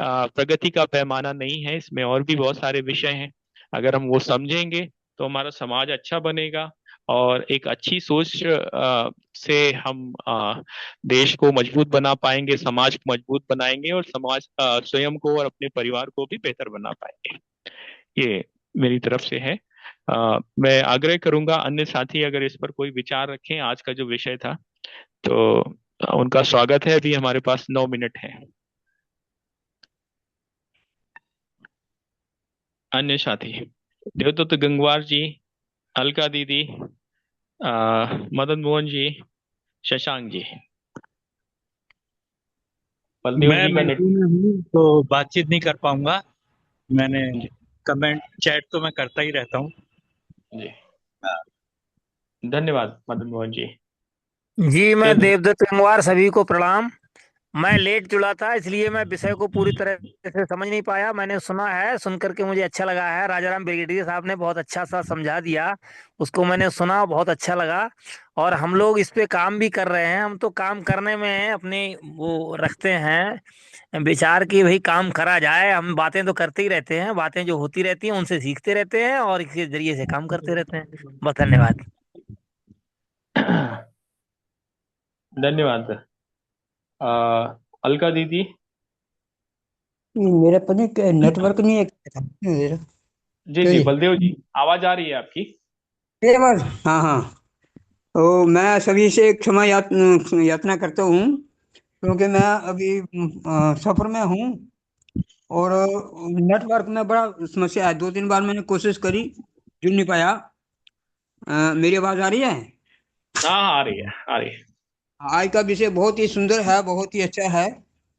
प्रगति का पैमाना नहीं है, इसमें और भी बहुत सारे विषय हैं। अगर हम वो समझेंगे तो हमारा समाज अच्छा बनेगा, और एक अच्छी सोच से हम देश को मजबूत बना पाएंगे, समाज को मजबूत बनाएंगे, और समाज स्वयं को और अपने परिवार को भी बेहतर बना पाएंगे। ये मेरी तरफ से है। मैं आग्रह करूंगा अन्य साथी अगर इस पर कोई विचार रखें, आज का जो विषय था, तो उनका स्वागत है। अभी हमारे पास 9 मिनट है। अन्य साथी, देवदत्त गंगवार जी, अलका दीदी, मदन मोहन जी, शशांक जी, बलदेव मैं जी का नेट। मीटिंग में हूँ तो बातचीत नहीं कर पाऊंगा। मैंने जी कमेंट चैट तो मैं करता ही रहता हूँ। जी, धन्यवाद मदन मोहन जी। जी, मैं फिर देवदत्त गंगवार, सभी को प्रणाम। मैं लेट जुड़ा था, इसलिए मैं विषय को पूरी तरह से समझ नहीं पाया। मैंने सुना है, सुन करके मुझे अच्छा लगा है। राजाराम ब्रिगेडियर साहब ने बहुत अच्छा सा समझा दिया, उसको मैंने सुना, बहुत अच्छा लगा। और हम लोग इस पे काम भी कर रहे हैं। हम तो काम करने में अपने वो रखते हैं विचार कि भाई काम करा जाए। हम बातें तो करते ही रहते हैं, बातें जो होती रहती हैं उनसे सीखते रहते हैं और इसके जरिए से काम करते रहते हैं। बस, धन्यवाद। धन्यवाद। अलका दीदी। मेरा पता नहीं नेटवर्क नहीं है मेरा। जी क्या जी, जी? बलदेव जी, आवाज आ रही है आपकी। ये आवाज, हाँ हाँ। तो मैं सभी से क्षमा याचना करता हूँ, क्योंकि मैं अभी सफर में हूँ और नेटवर्क में बड़ा समस्या है। 2-3 बार मैंने कोशिश करी, जुड़ नहीं पाया। मेरी आवाज आ रही है? हाँ हाँ, आ रही है, आ रही है। आज का विषय बहुत ही सुंदर है, बहुत ही अच्छा है,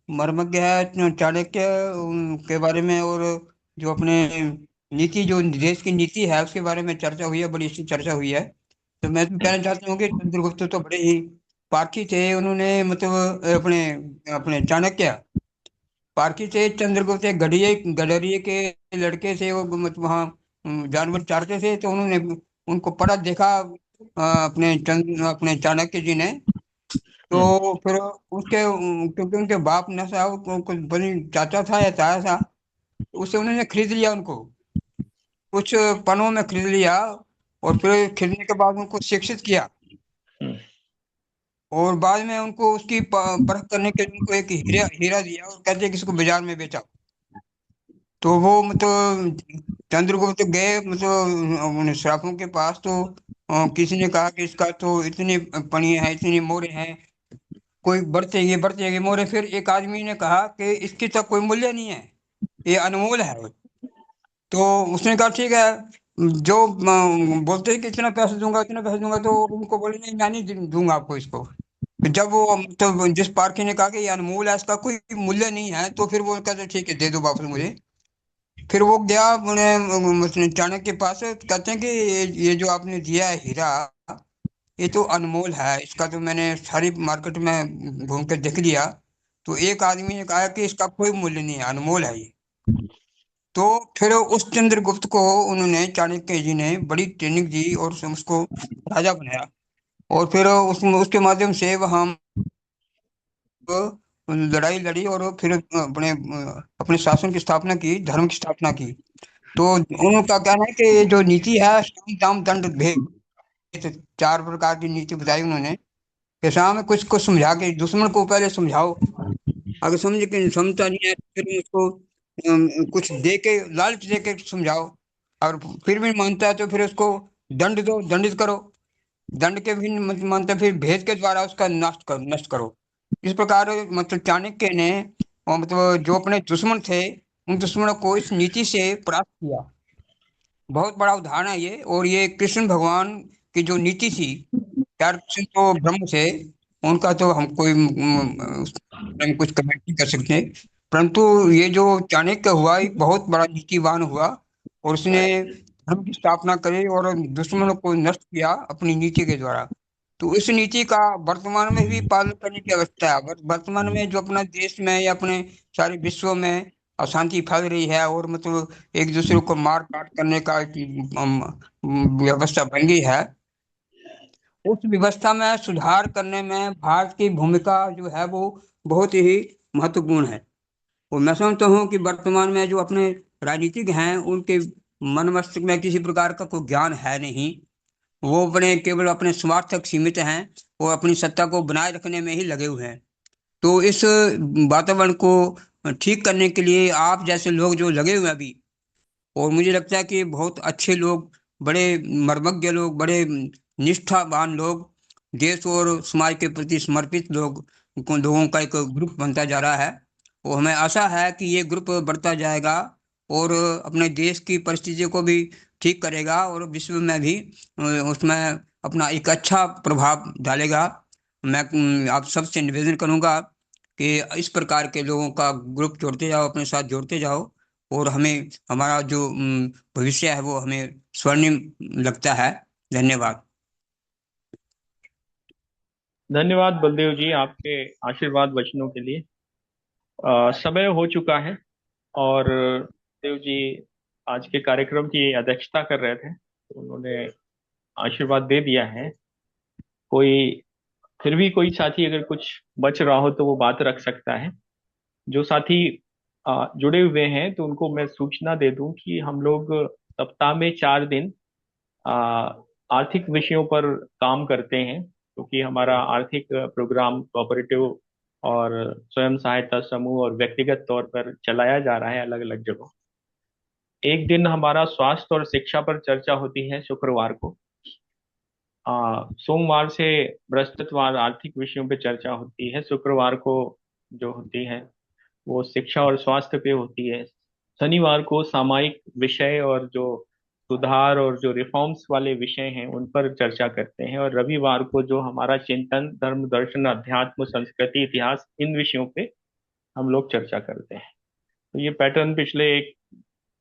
मर्मज्ञ है। चाणक्य के बारे में, और जो अपने नीति, जो देश की नीति है उसके बारे में चर्चा हुई है, बड़ी अच्छी चर्चा हुई है। तो मैं तो कहना चाहता हूँ कि चंद्रगुप्त तो बड़े ही पारखी थे। उन्होंने मतलब अपने अपने चाणक्य पारखी थे। चंद्रगुप्त एक गडरिये के लड़के थे, वो मतलब वहाँ जानवर चारते थे, तो उन्होंने उनको पढ़ा देखा अपने चाणक्य जी ने। तो फिर उसके क्योंकि उनके बाप ने सा कुछ बड़ी चाचा था या ताया था, तो उससे उन्होंने खरीद लिया उनको, कुछ पनों में खरीद लिया। और फिर खरीदने के बाद उनको शिक्षित किया, हम्म, और बाद में उनको उसकी परख करने के लिए उनको एक हीरा हीरा दिया और कहते हैं कि इसको बाजार में बेचा। तो वो मतलब चंद्रगुप्त गए मतलब उन श्रापों के पास, तो किसी ने कहा कि इसका तो इतनी पनी है, इतनी मोहरे हैं, कोई बढ़ते ये मोहरे। फिर एक आदमी ने कहा कि इसकी तो कोई मूल्य नहीं है, ये अनमोल है। तो उसने कहा ठीक है, जो बोलते हैं कि इतना पैसा दूंगा इतना पैसा दूंगा, तो उनको बोले नहीं, मैं नहीं दूंगा आपको इसको। फिर जब वो तो जिस पारखी ने कहा कि ये अनमोल है, इसका कोई मूल्य नहीं है, तो फिर वो कहते ठीक है, दे दो वापस मुझे। फिर वो गया उन्हें चाणक्य के पास, कहते हैं कि ये जो आपने दिया है हीरा, ये तो अनमोल है, इसका तो मैंने सारी मार्केट में घूम के देख लिया। तो एक आदमी ने कहा कि इसका कोई मूल्य नहीं है, अनमोल है ये। तो फिर उस चंद्रगुप्त को उन्होंने, चाणक्य जी ने बड़ी ट्रेनिंग दी और उसको राजा बनाया। और फिर उसके माध्यम से हम लड़ाई लड़ी और फिर अपने शासन की स्थापना की, धर्म की स्थापना की। तो उनका कहना है कि ये जो नीति है, साम दाम दंड भेद, तो 4 प्रकार की नीति बताई उन्होंने कि सामने कुछ को समझा के दुश्मन को पहले समझाओ, अगर समझ के समझता नहीं है तो फिर उसको कुछ दे के लालच दे के समझाओ, और फिर भी मानता है तो फिर उसको दंड दो, दंडित करो, दंड के भी मानता फिर भेद के द्वारा उसका नष्ट करो। इस प्रकार मतलब चाणक्य ने मतलब जो अपने दुश्मन थे उन दुश्मनों को इस नीति से परास्त किया। बहुत बड़ा उदाहरण है ये। और ये कृष्ण भगवान की जो नीति थी, यार कृष्ण तो ब्रह्म थे, उनका तो हम कोई हम कुछ कमेंट नहीं कर सकते, परंतु ये जो चाणक्य हुआ एक बहुत बड़ा नीतिवान हुआ, और उसने धर्म की स्थापना करी और दुश्मनों को नष्ट किया अपनी नीति के द्वारा। तो इस नीति का वर्तमान में भी पालन करने की आवश्यकता है। वर्तमान में जो अपना देश में या अपने सारे विश्व में अशांति फैल रही है, और मतलब एक दूसरे को मार काट करने का एक, व्यवस्था बन गई है, उस व्यवस्था में सुधार करने में भारत की भूमिका जो है वो बहुत ही महत्वपूर्ण है। और मैं समझता हूँ कि वर्तमान में जो अपने राजनीतिक हैं उनके मन मस्तिष्क में किसी प्रकार का कोई ज्ञान है नहीं, वो अपने केवल अपने स्वार्थ तक सीमित हैं और अपनी सत्ता को बनाए रखने में ही लगे हुए हैं। तो इस वातावरण को ठीक करने के लिए आप जैसे लोग जो लगे हुए हैं अभी, और मुझे लगता है कि बहुत अच्छे लोग, बड़े मर्मज्ञ लोग, बड़े निष्ठावान लोग, देश और समाज के प्रति समर्पित लोगों का एक ग्रुप बनता जा रहा है। और हमें आशा है कि ये ग्रुप बढ़ता जाएगा और अपने देश की परिस्थिति को भी ठीक करेगा और विश्व में भी उसमें अपना एक अच्छा प्रभाव डालेगा। मैं आप सबसे निवेदन करूंगा कि इस प्रकार के लोगों का ग्रुप जोड़ते जाओ, अपने साथ जोड़ते जाओ, और हमें हमारा जो भविष्य है वो हमें स्वर्णिम लगता है। धन्यवाद। धन्यवाद बलदेव जी आपके आशीर्वाद वचनों के लिए। समय हो चुका है और देव जी आज के कार्यक्रम की अध्यक्षता कर रहे थे, तो उन्होंने आशीर्वाद दे दिया है। कोई फिर भी कोई साथी अगर कुछ बच रहा हो तो वो बात रख सकता है। जो साथी जुड़े हुए हैं तो उनको मैं सूचना दे दूं कि हम लोग सप्ताह में 4 दिन आ, आर्थिक विषयों पर काम करते हैं, क्योंकि हमारा आर्थिक प्रोग्राम कोऑपरेटिव और स्वयं सहायता समूह और व्यक्तिगत तौर पर चलाया जा रहा है अलग अलग जगहों। एक दिन हमारा स्वास्थ्य और शिक्षा पर चर्चा होती है शुक्रवार को। सोमवार से बृहस्पतिवार आर्थिक विषयों पर चर्चा होती है। शुक्रवार को जो होती है वो शिक्षा और स्वास्थ्य पे होती है। शनिवार को सामायिक विषय और जो सुधार और जो रिफॉर्म्स वाले विषय हैं उन पर चर्चा करते हैं। और रविवार को जो हमारा चिंतन, धर्म, दर्शन, अध्यात्म, संस्कृति, इतिहास, इन विषयों पे हम लोग चर्चा करते हैं। तो ये पैटर्न पिछले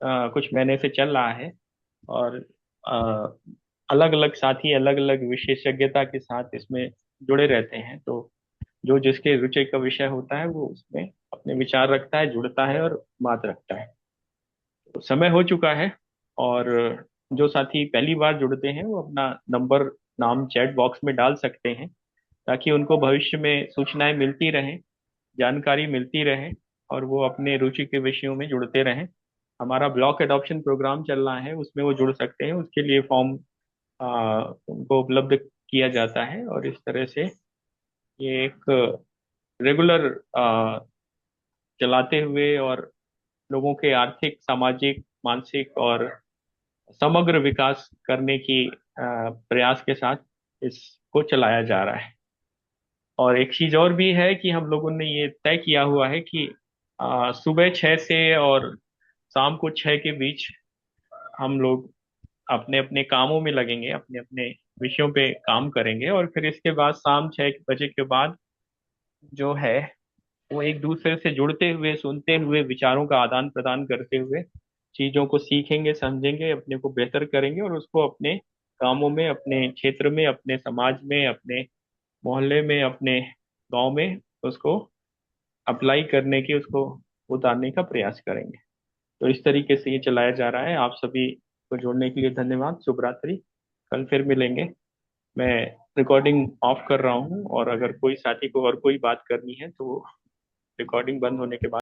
कुछ महीने से चल रहा है और अलग अलग साथी अलग अलग विशेषज्ञता के साथ इसमें जुड़े रहते हैं। तो जो जिसके रुचि का विषय होता है वो उसमें अपने विचार रखता है, जुड़ता है और बात रखता है। तो समय हो चुका है और जो साथी पहली बार जुड़ते हैं वो अपना नंबर, नाम चैट बॉक्स में डाल सकते हैं, ताकि उनको भविष्य में सूचनाएं मिलती रहें, जानकारी मिलती रहे और वो अपने रुचि के विषयों में जुड़ते रहें। हमारा ब्लॉक एडॉप्शन प्रोग्राम चल रहा है, उसमें वो जुड़ सकते हैं। उसके लिए फॉर्म उनको उपलब्ध किया जाता है और इस तरह से ये एक रेगुलर चलाते हुए और लोगों के आर्थिक, सामाजिक, मानसिक और समग्र विकास करने की प्रयास के साथ इसको चलाया जा रहा है। और एक चीज और भी है कि हम लोगों ने ये तय किया हुआ है कि सुबह 6 से और शाम को 6 के बीच हम लोग अपने अपने कामों में लगेंगे, अपने अपने विषयों पे काम करेंगे। और फिर इसके बाद शाम 6 बजे के बाद जो है वो एक दूसरे से जुड़ते हुए, सुनते हुए, विचारों का आदान प्रदान करते हुए चीजों को सीखेंगे, समझेंगे, अपने को बेहतर करेंगे और उसको अपने कामों में, अपने क्षेत्र में, अपने समाज में, अपने मोहल्ले में, अपने गांव में उसको अप्लाई करने की, उसको उतारने का प्रयास करेंगे। तो इस तरीके से ये चलाया जा रहा है। आप सभी को जुड़ने के लिए धन्यवाद। शुभ रात्रि। कल फिर मिलेंगे। मैं रिकॉर्डिंग ऑफ कर रहा हूँ और अगर कोई साथी को और कोई बात करनी है तो रिकॉर्डिंग बंद होने के बाद